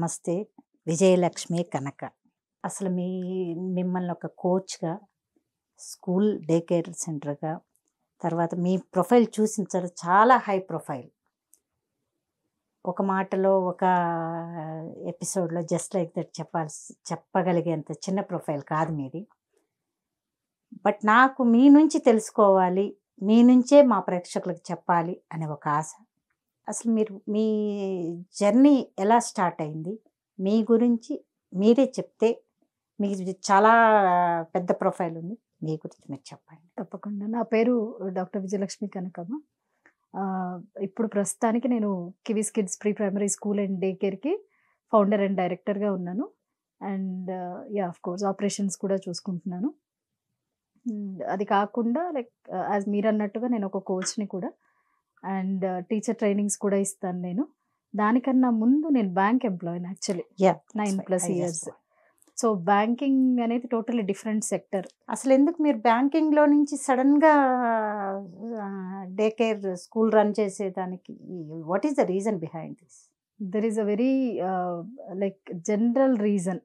నమస్తే. విజయలక్ష్మి కనక. అసలు మిమ్మల్ని ఒక కోచ్‌గా, స్కూల్ డే కేర్ సెంటర్‌గా, తర్వాత మీ ప్రొఫైల్ చూసిన తర్వాత చాలా హై ప్రొఫైల్. ఒక మాటలో ఒక ఎపిసోడ్‌లో జస్ట్ లైక్ దట్ చెప్పగలిగేంత చిన్న ప్రొఫైల్ కాదు మీది. బట్ నాకు మీ నుంచి తెలుసుకోవాలి, మీ నుంచే మా ప్రేక్షకులకు చెప్పాలి అనే ఒక ఆశ. అసలు మీ జర్నీ ఎలా స్టార్ట్ అయింది? మీ గురించి మీరే చెప్తే, మీది చాలా పెద్ద ప్రొఫైల్ ఉంది. మీ గురించి మీరు చెప్పండి. తప్పకుండా. నా పేరు డాక్టర్ విజయలక్ష్మి కనకమ్మ. ఇప్పుడు ప్రస్తుతానికి నేను Kiwis kids pre primary school and day కేర్‌కి ఫౌండర్ అండ్ డైరెక్టర్‌గా ఉన్నాను. అండ్ ఆఫ్ కోర్స్ ఆపరేషన్స్ కూడా చూసుకుంటున్నాను. అది కాకుండా లైక్ యాజ్ మీరన్నట్టుగా నేను ఒక కోచ్‌ని కూడా. అండ్ టీచర్ ట్రైనింగ్స్ కూడా ఇస్తాను నేను. దానికన్నా ముందు నేను బ్యాంక్ ఎంప్లాయీని actually. Yeah! 9+ years. So, banking అనేది టోటల్లీ డిఫరెంట్ సెక్టర్. అసలెందుకు మీరు బ్యాంకింగ్‌లో నుంచి సడెన్‌గా డే కేర్ స్కూల్ రన్ చేసేదానికి what is the reason behind this? There is a very like general reason.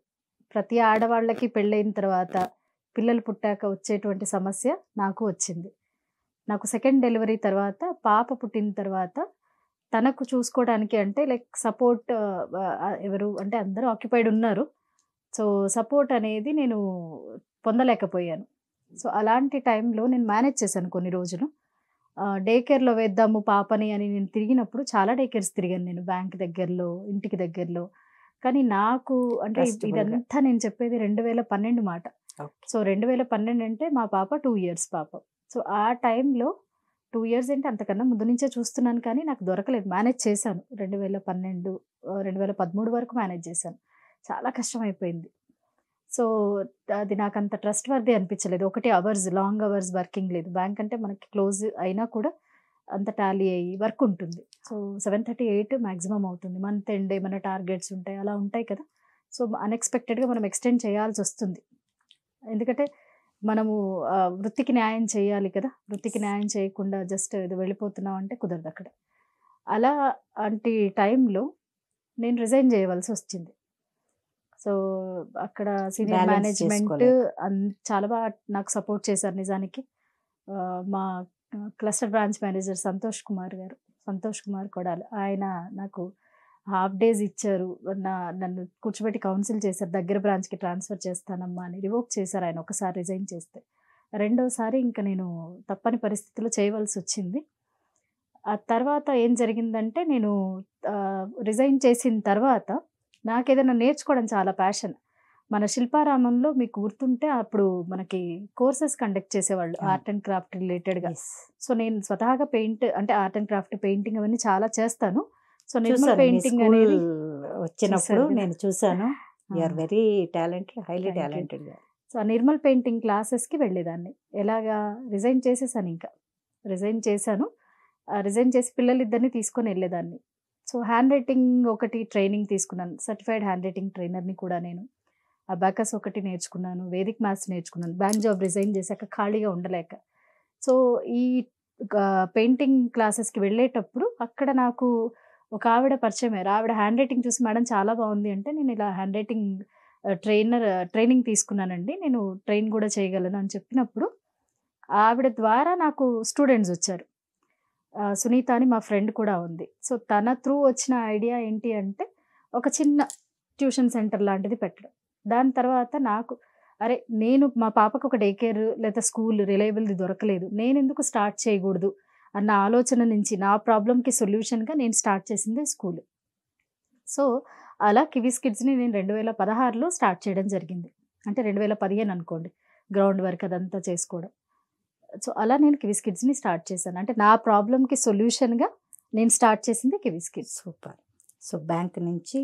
ప్రతి ఆడవాళ్ళకి పెళ్ళైన తర్వాత, పిల్లలు పుట్టాక వచ్చేటువంటి సమస్య నాకు వచ్చింది. నాకు సెకండ్ డెలివరీ తర్వాత, పాప పుట్టిన తర్వాత తనకు చూసుకోవడానికి అంటే లైక్ సపోర్ట్ ఎవరు అంటే అందరూ ఆక్యుపైడ్ ఉన్నారు. సో, సపోర్ట్ అనేది నేను పొందలేకపోయాను. సో, అలాంటి టైంలో నేను మేనేజ్ చేశాను కొన్ని రోజులు. డే కేర్‌లో వేద్దాము పాపని అని నేను తిరిగినప్పుడు చాలా డే కేర్స్ తిరిగాను నేను. బ్యాంక్ దగ్గరలో, ఇంటికి దగ్గరలో. కానీ నాకు అంటే ట్రస్టబుల్‌గా. ఇదంతా నేను చెప్పేది 2012 మాట. ఓకే. సో, 2012 అంటే మా పాప 2 ఇయర్స్ పాప. సో, ఆ టైంలో 2 ఇయర్స్ అంటే అంతకన్నా ముందు నుంచే చూస్తున్నాను కానీ నాకు దొరకలేదు. మేనేజ్ చేశాను. 2012 2013 వరకు మేనేజ్ చేశాను. చాలా కష్టమైపోయింది. సో, అది నాకంత ట్రస్ట్ వర్తీ అనిపించలేదు. ఒకటి లాంగ్ అవర్స్ వర్కింగ్ లేదు. బ్యాంక్ అంటే మనకి క్లోజ్ అయినా కూడా అంత టాలీ అయ్యి వర్క్ ఉంటుంది. సో, 7:30, 8 మాక్సిమం అవుతుంది. మంత్ ఎండ్ ఏమైనా టార్గెట్స్ ఉంటాయి. అలా ఉంటాయి కదా! సో, అన్‌ఎక్స్‌పెక్టెడ్‌గా మనం ఎక్స్‌టెండ్ చేయాల్సొస్తుంది. ఎందుకంటే మనము వృత్తికి న్యాయం చేయాలి కదా! వృత్తికి న్యాయం చేయకుండా జస్ట్ ఏదో వెళ్ళిపోతున్నాం అంటే కుదరదక్కడ. అలాంటి టైంలో నేను రిజైన్ చేయవలసొచ్చింది. సో, అక్కడ సీనియర్ బ్యాలెన్స్ మేనేజ్మెంట్ చేసుకోలేక. చాలా నాకు సపోర్ట్ చేశారు నిజానికి. మా cluster branch manager Santosh Kumar Kodali. ఆయన నాకు హాఫ్ డేస్ ఇచ్చారు. నన్ను కూర్చోబెట్టి కౌన్సిల్ చేశారు. దగ్గర బ్రాంచ్‌కి ట్రాన్స్‌ఫర్ చేస్తానమ్మా అని. రివోక్ చేశారు ఆయన ఒకసారి రిజైన్ చేస్తే. రెండోసారి ఇంక నేను తప్పని పరిస్థితిలో చేయవలసొచ్చింది. ఆ తర్వాత ఏం జరిగిందంటే నేను రిజైన్ చేసిన తర్వాత నాకేదైనా నేర్చుకోవడం చాలా ప్యాషన్. మన శిల్పారామంలో మీకు గుర్తుంటే అప్పుడు మనకి కోర్సెస్ కండక్ట్ చేసేవాళ్ళు. అవును. ఆర్ట్ అండ్ క్రాఫ్ట్ రిలేటెడ్‌గా. యెస్. సో, నేను స్వతహాగా అంటే ఆర్ట్ అండ్ క్రాఫ్ట్, పెయింటింగ్ అవన్నీ చాలా చేస్తాను. సో, నిర్మల్ చూసాను మీ పెయింటింగ్ స్కూల్ అనేది వచ్చినప్పుడు చూసారు కదా! నేను చూసాను. యూ ఆర్ ఆ! Very talented, highly thank you. Talented. So, ఆ నిర్మల్ పెయింటింగ్ క్లాసెస్‌కి వెళ్ళేదాన్ని. ఎలాగా రిజైన్ చేసేసానింక. రిజైన్ చేశాను. రిజైన్ చేసి పిల్లలిద్దరిని తీసుకొనెళ్ళేదాన్ని. సో, హ్యాండ్ రైటింగ్ ఒకటి ట్రైనింగ్ తీసుకున్నాను. సర్టిఫైడ్ హ్యాండ్ రైటింగ్ ట్రైనర్‌ని కూడా నేను. అబాకస్ ఒకటి నేర్చుకున్నాను. వేదిక్ మ్యాథ్స్ నేర్చుకున్నాను. బ్యాంక్ జాబ్ రిజైన్ చేశాక ఖాళీగా ఉండలేక. సో, ఈ పెయింటింగ్ క్లాసెస్‌కి వెళ్ళేటప్పుడు అక్కడ నాకు ఒక ఆవిడ పరిచయమయ్యారు. ఆవిడ హ్యాండ్ రైటింగ్ చూసి మేడం చాలా బావుంది అంటే, నేను ఇలా హ్యాండ్ రైటింగ్ ట్రైనింగ్ తీసుకున్నానండి. నేను ట్రైన్ కూడా చేయగలను అని చెప్పినప్పుడు, ఆవిడ ద్వారా నాకు స్టూడెంట్స్ వచ్చారు. సునీత అని మా ఫ్రెండ్ కూడా ఉంది. సో, తన త్రూ వచ్చిన ఐడియా ఏంటి అంటే, ఒక చిన్న ట్యూషన్ సెంటర్ లాంటిది పెట్టడం. దాని తర్వాత నాకు అరే! నేను మా పాపకు ఒక డే కేర్ లేదా స్కూల్ రిలయబుల్‌ది దొరకలేదు. నేనెందుకు స్టార్ట్ చేయకూడదు అన్న ఆలోచన నుంచి నా ప్రాబ్లమ్‌కి సొల్యూషన్‌గా నేను స్టార్ట్ చేసిందే స్కూల్. సో, అలా కివీస్ కిడ్స్‌ని నేను 2016లో స్టార్ట్ చేయడం జరిగింది. అంటే 2015 అనుకోండి. గ్రౌండ్ వర్క్ అదంతా చేసుకోవడం. సో, అలా నేను కివీస్ కిడ్స్‌ని స్టార్ట్ చేశాను. అంటే నా ప్రాబ్లమ్‌కి సొల్యూషన్‌గా నేను స్టార్ట్ చేసింది Kiwis kids. Super. So, bank నుంచి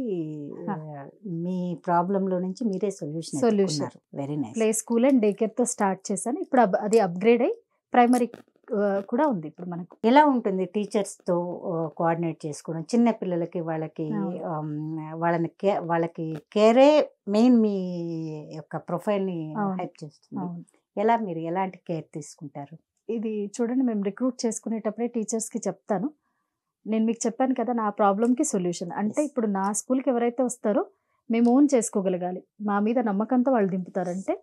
ఆ! మీ ప్రాబ్లమ్‌లో నుంచి మీరే సొల్యూషన్ సొల్యూషన్. ఎతుక్కున్నారు. Very nice. Play school and day కేర్‌తో స్టార్ట్ చేశాను. ఇప్పుడు అది అప్‌గ్రేడ్ అయ్యి ప్రైమరీ కూడా ఉంది ఇప్పుడు మనకు. ఎలా ఉంటుంది టీచర్స్‌తో కోఆర్డినేట్ చేసుకోవడం? చిన్న పిల్లలకి వాళ్ళకి అవును. వాళ్ళకి కేరే మెయిన్ మీ యొక్క ప్రొఫైల్‌ని అవును. హైప్ చేస్తుంది. అవును. మీరు ఎలాంటి కేర్ తీసుకుంటారు? ఇది చూడండి మేము రిక్రూట్ చేసుకునేటప్పుడే టీచర్స్‌కి చెప్తాను. నేను మీకు చెప్పాను కదా నా ప్రాబ్లమ్కి సొల్యూషన్ అంటే ఇప్పుడు నా స్కూల్కి ఎవరైతే వస్తారో మేము ఓన్ చేసుకోగలగాలి, మా మీద నమ్మకంతో వాళ్ళు దింపుతారంటే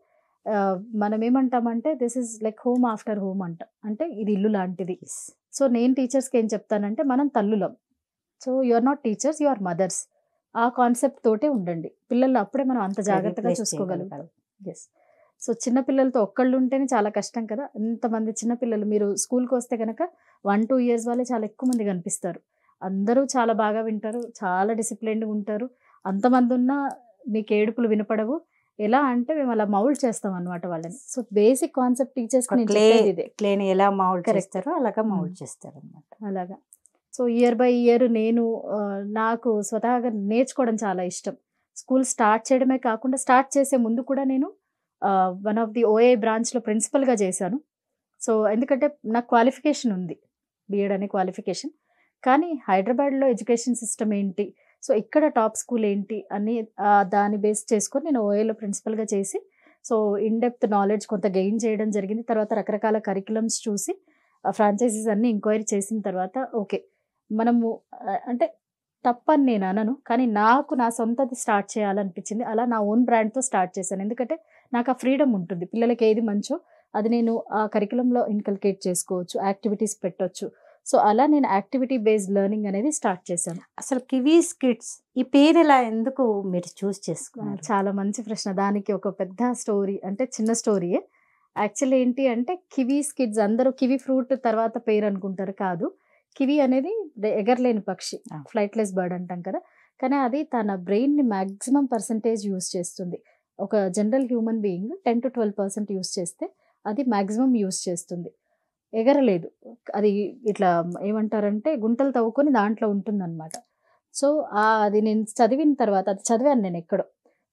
మనం ఏమంటామంటే this is like home after home అంటాం, అంటే ఇది ఇల్లు లాంటిది. సో నేను టీచర్స్కి ఏం చెప్తానంటే మనం తల్లులం, so you are not teachers, you are mothers. ఆ కాన్సెప్ట్ తోటే ఉండండి, పిల్లల్ని అప్పుడే మనం అంత జాగ్రత్తగా చూసుకోగలుగుతాం. ఎస్. సో చిన్న పిల్లలతో ఒక్కళ్ళు ఉంటేనే చాలా కష్టం కదా, ఇంతమంది చిన్నపిల్లలు మీరు స్కూల్కి వస్తే కనుక 1-2 years వాళ్ళే చాలా ఎక్కువ మంది కనిపిస్తారు. అందరూ చాలా బాగా వింటారు, చాలా డిసిప్లైన్డ్గా ఉంటారు. అంతమంది ఉన్నా మీకు ఏడుపులు వినపడవు. ఎలా అంటే మేము అలా మౌల్డ్ చేస్తాం అనమాట వాళ్ళని. సో బేసిక్ కాన్సెప్ట్ టీచర్స్కి నేను చెప్పేది ఇదే. క్లేని ఎలా మౌల్డ్ చేస్తారో అలాగా మౌల్డ్ చేస్తారు అనమాట. అలాగా. సో ఇయర్ బై ఇయర్ నేను నాకు స్వతహాగా నేర్చుకోవడం చాలా ఇష్టం. స్కూల్ స్టార్ట్ చేయడమే కాకుండా స్టార్ట్ చేసే ముందు కూడా నేను వన్ ఆఫ్ ది ఓఏ బ్రాంచ్లో ప్రిన్సిపల్గా చేశాను. సో ఎందుకంటే నాకు క్వాలిఫికేషన్ ఉంది, బిఎడ్ అనే క్వాలిఫికేషన్. కానీ హైదరాబాద్లో ఎడ్యుకేషన్ సిస్టమ్ ఏంటి, సో ఇక్కడ టాప్ స్కూల్ ఏంటి అని దాన్ని బేస్ చేసుకొని నేను ఓఏలో ప్రిన్సిపల్గా చేసి సో ఇన్ డెప్త్ నాలెడ్జ్ కొంత గెయిన్ చేయడం జరిగింది. తర్వాత రకరకాల కరికులమ్స్ చూసి ఫ్రాంచైజీస్ అన్నీ ఎంక్వైరీ చేసిన తర్వాత ఓకే మనము అంటే తప్పని నేను అనను, కానీ నాకు నా సొంతది స్టార్ట్ చేయాలనిపించింది. అలా నా ఓన్ బ్రాండ్తో స్టార్ట్ చేశాను. ఎందుకంటే నాకు ఆ ఫ్రీడమ్ ఉంటుంది, పిల్లలకి ఏది మంచో అది నేను ఆ కరికులంలో ఇన్కల్కేట్ చేసుకోవచ్చు, యాక్టివిటీస్ పెట్టొచ్చు. సో అలా నేను యాక్టివిటీ బేస్డ్ లెర్నింగ్ అనేది స్టార్ట్ చేశాను. అసలు కివీస్ కిడ్స్ ఈ పేరు ఎలా ఎందుకు మీరు చూస్ చేసుకున్నారు? చాలా మంచి ప్రశ్న. దానికి ఒక పెద్ద స్టోరీ, అంటే చిన్న స్టోరీయే. యాక్చువల్లీ ఏంటి అంటే కివీస్ కిడ్స్ అందరూ కివీ ఫ్రూట్ తర్వాత పేరు అనుకుంటారు, కాదు. కివీ అనేది ఎగరలేని పక్షి, ఫ్లైట్లెస్ బర్డ్ అంటాం కదా, కానీ అది తన బ్రెయిన్ని మ్యాక్సిమం పర్సంటేజ్ యూస్ చేస్తుంది. ఒక జనరల్ హ్యూమన్ బీయింగ్ 10-12% యూస్ చేస్తే అది మ్యాక్సిమం యూస్ చేస్తుంది. ఎగరలేదు, అది ఇట్లా ఏమంటారంటే గుంటలు తవ్వుకొని దాంట్లో ఉంటుందన్నమాట. సో అది నేను చదివిన తర్వాత, అది చదివాను నేను ఎక్కడో.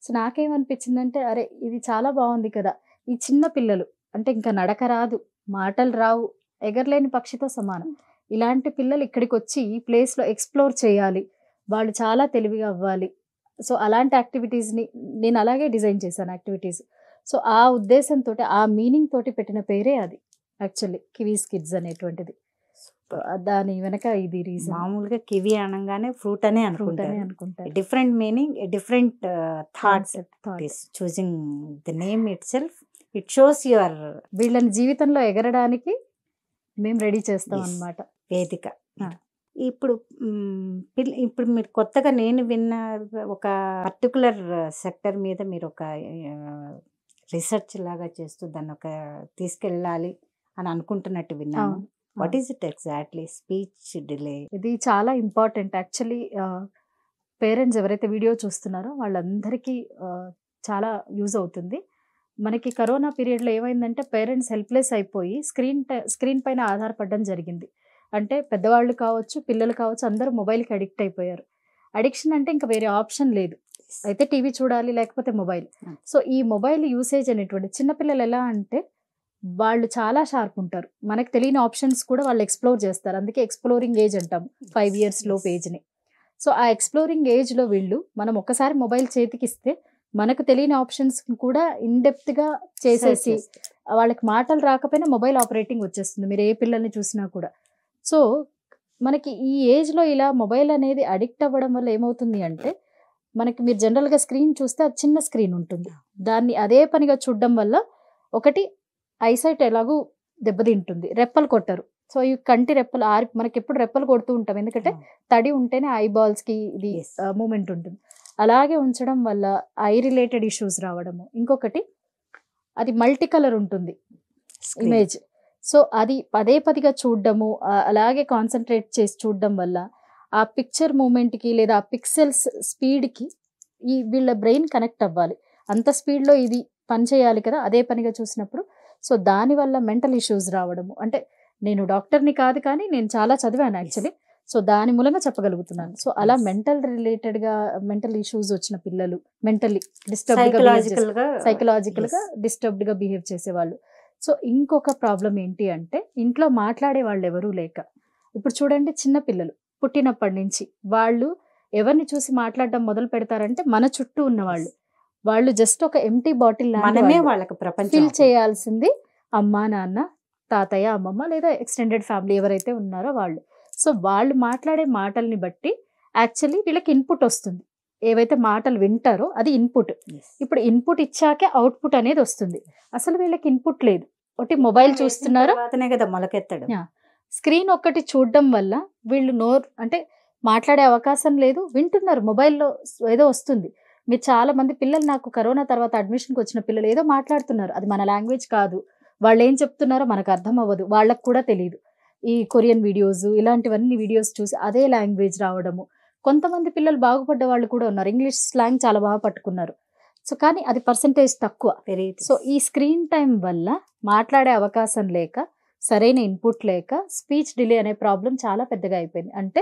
సో నాకేమనిపించిందంటే అరే ఇది చాలా బాగుంది కదా, ఈ చిన్న పిల్లలు అంటే ఇంకా నడక రాదు, మాటలు రావు, ఎగరలేని పక్షితో సమానం. ఇలాంటి పిల్లలు ఇక్కడికి వచ్చి ఈ ప్లేస్లో ఎక్స్ప్లోర్ చేయాలి, వాళ్ళు చాలా తెలివిగా అవ్వాలి. సో అలాంటి యాక్టివిటీస్ని నేను అలాగే డిజైన్ చేశాను యాక్టివిటీస్. సో ఆ ఉద్దేశంతో ఆ మీనింగ్ తోటి పెట్టిన పేరే అది యాక్చువల్లీ కివీస్ కిడ్స్ అనేటువంటిది. దాని వెనక ఇది రీజన్. మామూలుగా కివీ అనగానే ఫ్రూట్ అనే అనుకుంటారు. Different meaning, different thoughts. Choosing the name it self it shows your వీళ్ళని జీవితంలో ఎగరడానికి మేము రెడీ చేస్తాం అన్నమాట వేదిక. ఇప్పుడు ఇప్పుడు మీరు కొత్తగా నేను విన్న ఒక పర్టికులర్ సెక్టర్ మీద మీరు ఒక రీసెర్చ్ లాగా చేస్తూ దాన్ని ఒక తీసుకెళ్ళాలి అని అనుకుంటున్నట్టు విన్నాను. What is it exactly? Speech delay. ఇది చాలా ఇంపార్టెంట్ యాక్చువల్లీ. పేరెంట్స్ ఎవరైతే వీడియో చూస్తున్నారో వాళ్ళందరికీ చాలా యూజ్ అవుతుంది. మనకి కరోనా పీరియడ్లో ఏమైందంటే పేరెంట్స్ హెల్ప్లెస్ అయిపోయి స్క్రీన్ పైన ఆధారపడడం జరిగింది. అంటే పెద్దవాళ్ళు కావచ్చు, పిల్లలు కావచ్చు, అందరూ మొబైల్కి అడిక్ట్ అయిపోయారు. అడిక్షన్ అంటే ఇంకా వేరే ఆప్షన్ లేదు, అయితే టీవీ చూడాలి లేకపోతే మొబైల్. సో ఈ మొబైల్ యూసేజ్ అనేటువంటి చిన్నపిల్లలు ఎలా అంటే వాళ్ళు చాలా షార్ప్ ఉంటారు, మనకు తెలియని ఆప్షన్స్ కూడా వాళ్ళు ఎక్స్ప్లోర్ చేస్తారు. అందుకే ఎక్స్ప్లోరింగ్ ఏజ్ అంటాము 5 years లోపు ఏజ్ని. సో ఆ ఎక్స్ప్లోరింగ్ ఏజ్లో వీళ్ళు మనం ఒక్కసారి మొబైల్ చేతికిస్తే మనకు తెలియని ఆప్షన్స్ కూడా ఇన్డెప్త్గా చేసేసి వాళ్ళకి మాటలు రాకపోయినా మొబైల్ ఆపరేటింగ్ వచ్చేస్తుంది మీరు ఏ పిల్లల్ని చూసినా కూడా. సో మనకి ఈ ఏజ్లో ఇలా మొబైల్ అనేది అడిక్ట్ అవ్వడం వల్ల ఏమవుతుంది అంటే మనకి మీరు జనరల్గా స్క్రీన్ చూస్తే అది చిన్న స్క్రీన్ ఉంటుంది, దాన్ని అదే పనిగా చూడడం వల్ల ఒకటి ఐసైట్ ఎలాగూ దెబ్బతింటుంది, రెప్పలు కొట్టరు. సో ఈ కంటి రెప్పలు మనకి ఎప్పుడు రెప్పలు కొడుతూ ఉంటాం, ఎందుకంటే తడి ఉంటేనే ఐబాల్స్కి ఇది మూమెంట్ ఉంటుంది. అలాగే ఉంచడం వల్ల ఐ రిలేటెడ్ ఇష్యూస్ రావడము. ఇంకొకటి అది మల్టీ కలర్ ఉంటుంది ఇమేజ్, సో అది పదే పదిగా చూడడము, అలాగే కాన్సన్ట్రేట్ చేసి చూడడం వల్ల ఆ పిక్చర్ మూమెంట్కి లేదా ఆ పిక్సెల్స్ స్పీడ్కి వీళ్ళ బ్రెయిన్ కనెక్ట్ అవ్వాలి, అంత స్పీడ్లో ఇది పని చేయాలి కదా అదే పనిగా చూసినప్పుడు. సో దానివల్ల మెంటల్ ఇష్యూస్ రావడము. అంటే నేను డాక్టర్ని కాదు కానీ నేను చాలా చదివాను యాక్చువల్లీ, సో దాని మూలంగా చెప్పగలుగుతున్నాను. సో అలా మెంటల్ ఇష్యూస్ వచ్చిన పిల్లలు, మెంటల్లీ సైకలాజికల్గా డిస్టర్బ్డ్గా బిహేవ్ చేసేవాళ్ళు. సో ఇంకొక ప్రాబ్లం ఏంటి అంటే ఇంట్లో మాట్లాడే వాళ్ళు ఎవరూ లేక, ఇప్పుడు చూడండి చిన్న పిల్లలు పుట్టినప్పటి నుంచి వాళ్ళు ఎవరిని చూసి మాట్లాడడం మొదలు పెడతారంటే మన చుట్టూ ఉన్న వాళ్ళు జస్ట్ ఒక ఎంటీ బాటిల్ ఫిల్ చేయాల్సింది అమ్మా నాన్న తాతయ్య అమ్మమ్మ లేదా ఎక్స్టెండెడ్ ఫ్యామిలీ ఎవరైతే ఉన్నారో వాళ్ళు. సో వాళ్ళు మాట్లాడే మాటల్ని బట్టి యాక్చువల్లీ వీళ్ళకి ఇన్పుట్ వస్తుంది. ఏవైతే మాటలు వింటారో అది ఇన్పుట్. ఇప్పుడు ఇన్పుట్ ఇచ్చాకే అవుట్పుట్ అనేది వస్తుంది. అసలు వీళ్ళకి ఇన్పుట్ లేదు. ఒకటి మొబైల్ చూస్తున్నారు, తర్వాతనే కదా మొలకెత్తాడు. స్క్రీన్ ఒక్కటి చూడడం వల్ల వీళ్ళు అంటే మాట్లాడే అవకాశం లేదు, వింటున్నారు. మొబైల్లో ఏదో వస్తుంది. మీరు చాలా మంది పిల్లలు, నాకు కరోనా తర్వాత అడ్మిషన్కి వచ్చిన పిల్లలు ఏదో మాట్లాడుతున్నారు, అది మన లాంగ్వేజ్ కాదు, వాళ్ళు ఏం చెప్తున్నారో మనకు అర్థం అవ్వదు, వాళ్ళకు కూడా తెలియదు. ఈ కొరియన్ వీడియోస్ ఇలాంటివన్నీ వీడియోస్ చూసి అదే లాంగ్వేజ్ రావడము. కొంతమంది పిల్లలు బాగుపడ్డ వాళ్ళు కూడా ఉన్నారు, ఇంగ్లీష్ స్లాంగ్ చాలా బాగా పట్టుకున్నారు. సో కానీ అది పర్సంటేజ్ తక్కువ. సో ఈ స్క్రీన్ టైం వల్ల మాట్లాడే అవకాశం లేక, సరైన ఇన్పుట్ లేక స్పీచ్ డిలే అనే ప్రాబ్లం చాలా పెద్దగా అయిపోయింది. అంటే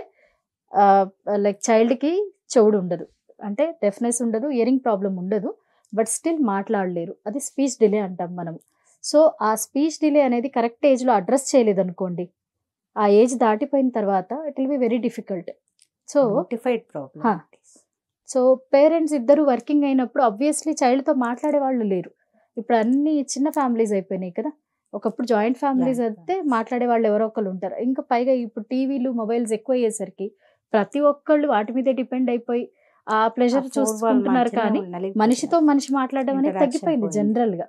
లైక్ చైల్డ్కి చెవుడు ఉండదు, అంటే డెఫ్నెస్ ఉండదు, ఇయరింగ్ ప్రాబ్లం ఉండదు, బట్ స్టిల్ మాట్లాడలేరు. అది స్పీచ్ డిలే అంటాం మనం. సో ఆ స్పీచ్ డిలే అనేది కరెక్ట్ ఏజ్లో అడ్రస్ చేయలేదనుకోండి, ఆ ఏజ్ దాటిపోయిన తర్వాత it will be very difficult. So so parents ఇద్దరు వర్కింగ్ అయినప్పుడు ఆబ్వియస్లీ చైల్డ్తో మాట్లాడే వాళ్ళు లేరు. ఇప్పుడు అన్ని చిన్న ఫ్యామిలీస్ అయిపోయినాయి కదా. ఒకప్పుడు జాయింట్ ఫ్యామిలీస్ అయితే మాట్లాడే వాళ్ళు ఎవరో ఒకళ్ళు ఉంటారు. ఇంకా పైగా ఇప్పుడు టీవీలు మొబైల్స్ ఎక్కువ అయ్యేసరికి ప్రతి ఒక్కళ్ళు వాటి మీదే డిపెండ్ అయిపోయి ఆ ప్లెజర్ చూసుకుంటున్నారు. కానీ మనిషితో మనిషి మాట్లాడడం అనేది తగ్గిపోయింది జనరల్గా.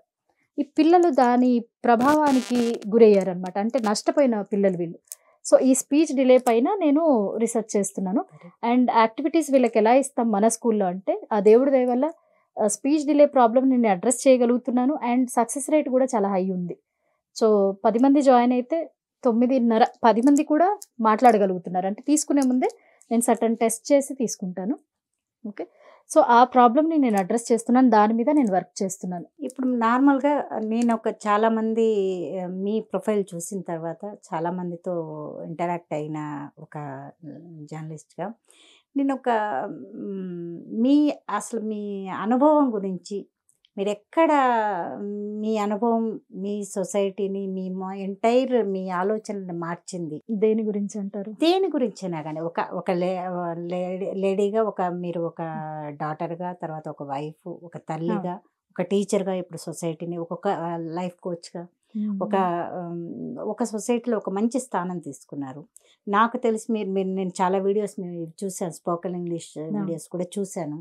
ఈ పిల్లలు దాని ప్రభావానికి గురయ్యారనమాట, అంటే నష్టపోయిన పిల్లలు వీళ్ళు. సో ఈ స్పీచ్ డిలే పైన నేను రీసెర్చ్ చేస్తున్నాను. అండ్ యాక్టివిటీస్ వీళ్ళకి ఎలా ఇస్తాం మన స్కూల్లో అంటే, ఆ దేవుడి దయ వల్ల స్పీచ్ డిలే ప్రాబ్లమ్ నేను అడ్రస్ చేయగలుగుతున్నాను. అండ్ సక్సెస్ రేట్ కూడా చాలా హై ఉంది. సో 10 మంది జాయిన్ అయితే 9.5 10 మంది కూడా మాట్లాడగలుగుతున్నారు. అంటే తీసుకునే ముందే నేను సర్టన్ టెస్ట్ చేసి తీసుకుంటాను. ఓకే, సో ఆ ప్రాబ్లమ్ని నేను అడ్రస్ చేస్తున్నాను, దాని మీద నేను వర్క్ చేస్తున్నాను. ఇప్పుడు నార్మల్గా నేను చాలామంది మీ ప్రొఫైల్ చూసిన తర్వాత చాలామందితో ఇంటరాక్ట్ అయిన ఒక జర్నలిస్ట్గా నేను అసలు మీ అనుభవం గురించి, మీరు ఎక్కడ మీ అనుభవం మీ సొసైటీని, మీ ఆలోచనని మార్చింది? దేని గురించి అంటారు? దేని గురించైనా కానీ, ఒక లేడీగా, మీరు ఒక డాటర్గా, తర్వాత ఒక వైఫ్, ఒక తల్లిగా, ఒక టీచర్గా, ఇప్పుడు సొసైటీని ఒక్కొక్క లైఫ్ కోచ్గా ఒక సొసైటీలో ఒక మంచి స్థానం తీసుకున్నారు. నాకు తెలిసి నేను చాలా వీడియోస్ చూశాను, స్పోకెన్ ఇంగ్లీష్ వీడియోస్ కూడా చూశాను.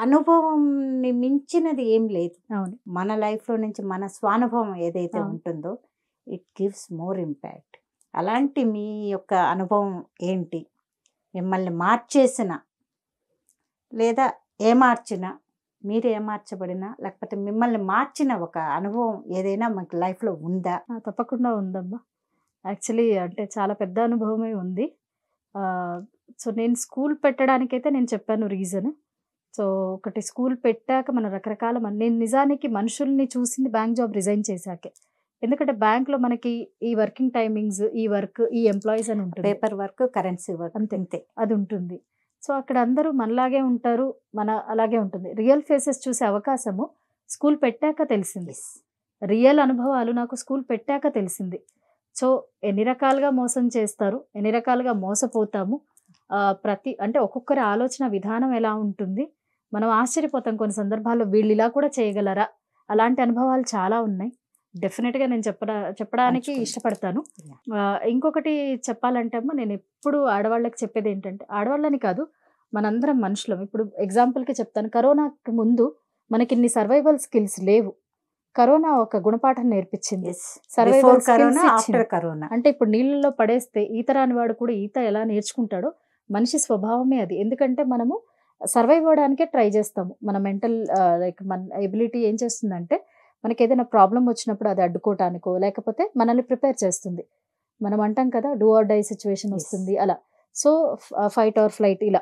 అనుభవంని మించినది ఏం లేదు. మన లైఫ్లో నుంచి మన స్వానుభవం ఏదైతే ఉంటుందో ఇట్ గివ్స్ మోర్ ఇంపాక్ట్. అలాంటి మీ యొక్క అనుభవం ఏంటి? మిమ్మల్ని మార్చేసిన, లేదా ఏమార్చిన, మీరు ఏమార్చబడినా, లేకపోతే మిమ్మల్ని మార్చిన ఒక అనుభవం ఏదైనా మీకు లైఫ్లో ఉందా? తప్పకుండా ఉందమ్మా. యాక్చువల్లీ అంటే చాలా పెద్ద అనుభవమే ఉంది. సో నేను స్కూల్ పెట్టడానికైతే నేను చెప్పాను రీజన్. సో ఒకటి, స్కూల్ పెట్టాక మనం రకరకాల నేను నిజానికి మనుషుల్ని చూసింది బ్యాంక్ జాబ్ రిజైన్ చేశాకే. ఎందుకంటే బ్యాంక్లో మనకి ఈ వర్కింగ్ టైమింగ్స్, ఈ వర్క్, ఈ ఎంప్లాయీస్ అని ఉంటుంది, పేపర్ వర్క్, కరెన్సీ వర్క్, అంతే అది ఉంటుంది. సో అక్కడ అందరూ మనలాగే ఉంటారు, మన అలాగే ఉంటుంది. రియల్ ఫేసెస్ చూసే అవకాశము స్కూల్ పెట్టాక తెలిసింది. రియల్ అనుభవాలు నాకు స్కూల్ పెట్టాక తెలిసింది. సో ఎన్ని రకాలుగా మోసం చేస్తారు, ఎన్ని రకాలుగా మోసపోతాము, అంటే ఒక్కొక్కరి ఆలోచన విధానం ఎలా ఉంటుంది, మనం ఆశ్చర్యపోతాం కొన్ని సందర్భాల్లో, వీళ్ళు ఇలా కూడా చేయగలరా. అలాంటి అనుభవాలు చాలా ఉన్నాయి. డెఫినెట్గా నేను చెప్పడానికి ఇష్టపడతాను. ఇంకొకటి చెప్పాలంటే అమ్మ, నేను ఎప్పుడు ఆడవాళ్ళకి చెప్పేది ఏంటంటే, ఆడవాళ్ళని కాదు మనందరం మనుషులం. ఇప్పుడు ఎగ్జాంపుల్కి చెప్తాను, కరోనాకి ముందు మనకి ఇన్ని సర్వైవల్ స్కిల్స్ లేవు. కరోనా ఒక గుణపాఠం నేర్పించింది. సర్వైవల్ స్కిల్స్ అంటే ఇప్పుడు నీళ్ళలో పడేస్తే ఈత రాని వాడు కూడా ఈత ఎలా నేర్చుకుంటాడో, మనిషి స్వభావమే అది. ఎందుకంటే మనము సర్వైవ్ అవ్వడానికే ట్రై చేస్తాము. మన మెంటల్ మన ఎబిలిటీ ఏం చేస్తుందంటే, మనకి ఏదైనా ప్రాబ్లం వచ్చినప్పుడు అది అడ్డుకోవటానికో, లేకపోతే మనల్ని ప్రిపేర్ చేస్తుంది. మనం అంటాం కదా, డూ ఆర్ డై సిచ్యువేషన్ వస్తుంది అలా. సో ఫైట్ ఆర్ ఫ్లైట్ ఇలా,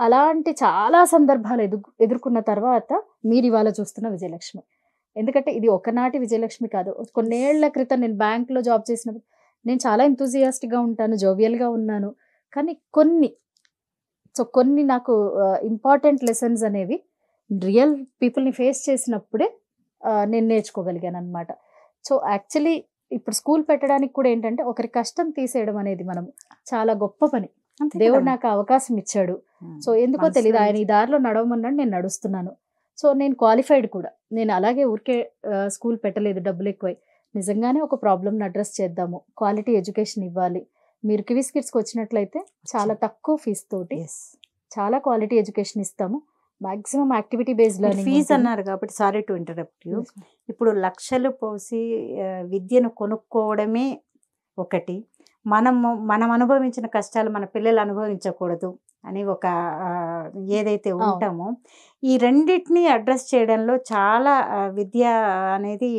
అలాంటి చాలా సందర్భాలు ఎదుర్కొన్న తర్వాత మీరు ఇవాళ చూస్తున్న విజయలక్ష్మి. ఎందుకంటే ఇది ఒకనాటి విజయలక్ష్మి కాదు. కొన్నేళ్ల క్రితం నేను బ్యాంక్లో జాబ్ చేసినప్పుడు నేను చాలా ఎంతూజియాస్టిక్గా ఉంటాను, జోవియల్గా ఉన్నాను. కానీ కొన్ని నాకు ఇంపార్టెంట్ లెసన్స్ అనేవి రియల్ పీపుల్ని ఫేస్ చేసినప్పుడే నేను నేర్చుకోగలిగాను అనమాట. సో యాక్చువల్లీ ఇప్పుడు స్కూల్ పెట్టడానికి కూడా ఏంటంటే, ఒకరి కష్టం తీసేయడం అనేది మనం చాలా గొప్ప పని. దేవుడు నాకు అవకాశం ఇచ్చాడు. సో ఎందుకో తెలియదు, ఆయన ఈ దారిలో నడవమన్నాడు, నేను నడుస్తున్నాను. సో నేను క్వాలిఫైడ్ కూడా. నేను అలాగే ఊరికే స్కూల్ పెట్టలేదు డబ్బులు ఎక్కువై. నిజంగానే ఒక ప్రాబ్లమ్ని అడ్రస్ చేద్దాము, క్వాలిటీ ఎడ్యుకేషన్ ఇవ్వాలి, మీరు కివీస్ కిడ్స్కి వచ్చినట్లయితే చాలా తక్కువ ఫీజు తోటి ఎస్ చాలా క్వాలిటీ ఎడ్యుకేషన్ ఇస్తాము. Maximum activity based learning fees అన్నారు కాబట్టి సారీ టు ఇంటరప్ట్ యూ. ఇప్పుడు లక్షలు పోసి విద్యను కొనుక్కోవడమే ఒకటి, మనం అనుభవించిన కష్టాలు మన పిల్లలు అనుభవించకూడదు అని ఒక ఏదైతే ఉంటామో, ఈ రెండింటిని అడ్రస్ చేయడంలో చాలా విద్య అనేది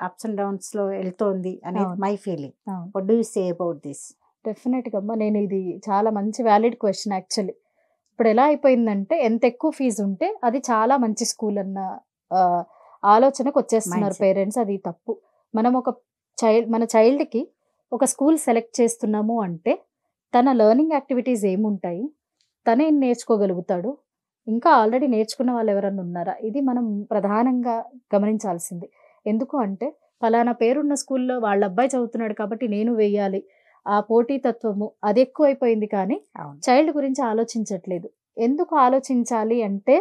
అప్స్ అండ్ డౌన్స్లో వెళ్తోంది అనేది my feeling. What do you say about this? డెఫినెట్గా అమ్మా, నేను ఇది చాలా మంచి వ్యాలిడ్ క్వశ్చన్ యాక్చువల్లీ. ఇప్పుడు ఎలా అయిపోయిందంటే ఎంత ఎక్కువ ఫీజు ఉంటే అది చాలా మంచి స్కూల్ అన్న ఆలోచనకు వచ్చేస్తున్నారు పేరెంట్స్. అది తప్పు. మనం మన చైల్డ్కి ఒక స్కూల్ సెలెక్ట్ చేస్తున్నాము అంటే తన లెర్నింగ్ యాక్టివిటీస్ ఏముంటాయి, తనే ఏం నేర్చుకోగలుగుతాడు, ఇంకా ఆల్రెడీ నేర్చుకున్న వాళ్ళు ఎవరన్నా ఉన్నారా, ఇది మనం ప్రధానంగా గమనించాల్సింది. ఎందుకు అంటే ఫలానా పేరున్న స్కూల్లో వాళ్ళ అబ్బాయి చదువుతున్నాడు కాబట్టి నేను వేయాలి, ఆ పోటీతత్వము అది ఎక్కువైపోయింది. కానీ చైల్డ్ గురించి ఆలోచించట్లేదు. ఎందుకు ఆలోచించాలి అంటే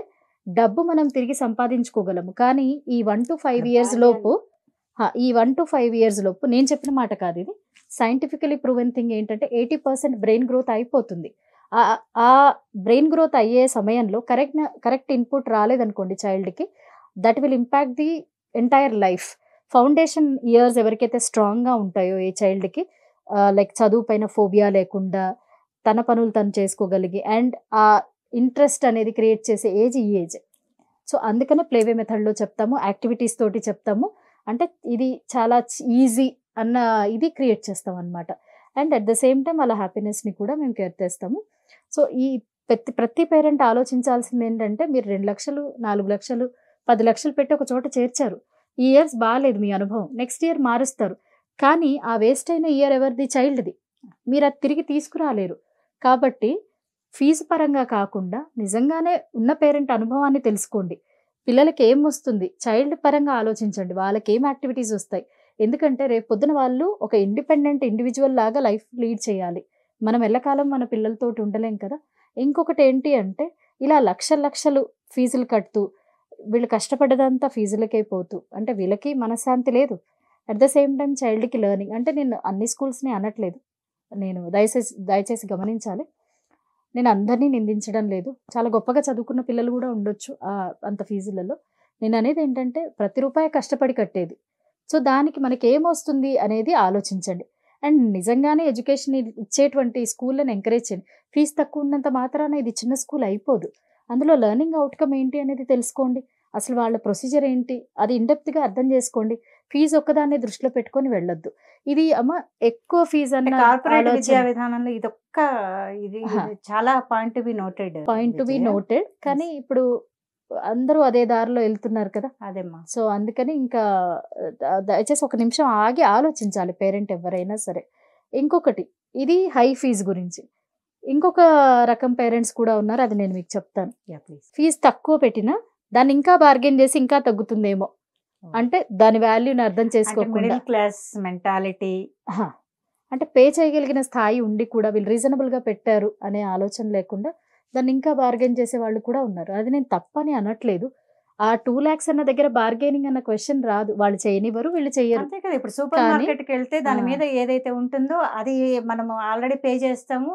డబ్బు మనం తిరిగి సంపాదించుకోగలము, కానీ ఈ 1 to 5 years లోపు ఈ 1 to 5 years లోపు నేను చెప్పిన మాట కాదు, ఇది సైంటిఫికలీ ప్రూవెన్ థింగ్ ఏంటంటే 80% బ్రెయిన్ గ్రోత్ అయిపోతుంది. ఆ బ్రెయిన్ గ్రోత్ అయ్యే సమయంలో కరెక్ట్ ఇన్పుట్ రాలేదనుకోండి చైల్డ్కి, that will impact the entire life. Foundation years ఎవరికైతే స్ట్రాంగ్గా ఉంటాయో ఏ చైల్డ్కి, లైక్ చదువు పైన ఫోబియా లేకుండా తన పనులు తను చేసుకోగలిగి అండ్ ఆ ఇంట్రెస్ట్ అనేది క్రియేట్ చేసే ఏజ్ ఈ ఏజ్. సో అందుకనే ప్లేవే మెథడ్లో చెప్తాము, యాక్టివిటీస్ తోటి చెప్తాము. అంటే ఇది చాలా ఈజీ అన్న ఇది క్రియేట్ చేస్తాం అనమాట. And at the same time వాళ్ళ హ్యాపీనెస్ని కూడా మేము కేర్ చేస్తాము. సో ఈ ప్రతి పేరెంట్ ఆలోచించాల్సింది ఏంటంటే, మీరు 2 లక్షలు 4 లక్షలు 10 లక్షలు పెట్టి ఒక చోట చేర్చారు, ఈ ఇయర్స్ బాగాలేదు మీ అనుభవం, నెక్స్ట్ ఇయర్ మారుస్తారు, కానీ ఆ వేస్ట్ అయిన ఇయర్ ఎవరిది? చైల్డ్ది. మీరు అది తిరిగి తీసుకురాలేరు. కాబట్టి ఫీజు పరంగా కాకుండా నిజంగానే ఉన్న పేరెంట్ అనుభవాన్ని తెలుసుకోండి. పిల్లలకి ఏం వస్తుంది, చైల్డ్ పరంగా ఆలోచించండి, వాళ్ళకి ఏం యాక్టివిటీస్ వస్తాయి. ఎందుకంటే రేపు పొద్దున వాళ్ళు ఒక ఇండిపెండెంట్ ఇండివిజువల్ లాగా లైఫ్ లీడ్ చేయాలి. మనం ఎల్లకాలం మన పిల్లలతోటి ఉండలేం కదా. ఇంకొకటి ఏంటి అంటే, ఇలా లక్షలు ఫీజులు కడుతూ వీళ్ళు కష్టపడ్డదంతా ఫీజులకే పోతూ అంటే వీళ్ళకి మనశ్శాంతి లేదు. అట్ ద సేమ్ టైం చైల్డ్కి లెర్నింగ్ అంటే, నేను అన్ని స్కూల్స్ని అనట్లేదు, నేను దయచేసి గమనించాలి, నేను అందరినీ నిందించడం లేదు, చాలా గొప్పగా చదువుకున్న పిల్లలు కూడా ఉండొచ్చు అంత ఫీజులలో. నేను అనేది ఏంటంటే ప్రతి రూపాయి కష్టపడి కట్టేది. సో దానికి మనకి ఏమొస్తుంది అనేది ఆలోచించండి. అండ్ నిజంగానే ఎడ్యుకేషన్ ఇచ్చేటువంటి స్కూళ్ళని ఎంకరేజ్ చేయండి. ఫీజు తక్కువ ఉన్నంత మాత్రాన ఇది చిన్న స్కూల్ అయిపోదు. అందులో లెర్నింగ్ అవుట్కమ్ ఏంటి అనేది తెలుసుకోండి, అసలు వాళ్ళ ప్రొసీజర్ ఏంటి అది ఇన్డెప్త్గా అర్థం చేసుకోండి. ఫీజు ఒక్కదాన్ని దృష్టిలో పెట్టుకొని వెళ్ళొద్దు. ఇది ఎక్కువ ఫీజు అన్న కార్పొరేట్ విద్యా విధానంలో ఇది చాలా పాయింట్ టు బి నోటెడ్. కానీ ఇప్పుడు అందరూ అదే దారిలో వెళ్తున్నారు కదా. అదేమ్మా. సో అందుకని ఇంకా దయచేసి ఒక నిమిషం ఆగి ఆలోచించాలి పేరెంట్ ఎవరైనా సరే. ఇంకొకటి, ఇది హై ఫీజు గురించి ఇంకొక రకం పేరెంట్స్ కూడా ఉన్నారు, అది నేను మీకు చెప్తాను. ఫీజు తక్కువ పెట్టినా దాన్ని ఇంకా బార్గెన్ చేసి ఇంకా తగ్గుతుందేమో అంటే దాని వాల్యూని అర్థం చేసుకోకుండా, మిడిల్ క్లాస్ మెంటాలిటీ, అంటే పే చేయగలిగిన స్థాయి ఉండి కూడా వీళ్ళు రీజనబుల్గా పెట్టారు అనే ఆలోచన లేకుండా దాన్ని ఇంకా బార్గెన్ చేసే వాళ్ళు కూడా ఉన్నారు. అది నేను తప్పని అనట్లేదు. ఆ 2 lakhs అన్న దగ్గర బార్గెనింగ్ అన్న క్వశ్చన్ రాదు, వాళ్ళు చేయనివ్వరు, వీళ్ళు చేయరు. అంతే కదా. ఇప్పుడు సూపర్ మార్కెట్కి వెళ్తే దాని మీద ఏదైతే ఉంటుందో అది మనం ఆల్రెడీ పే చేస్తాము,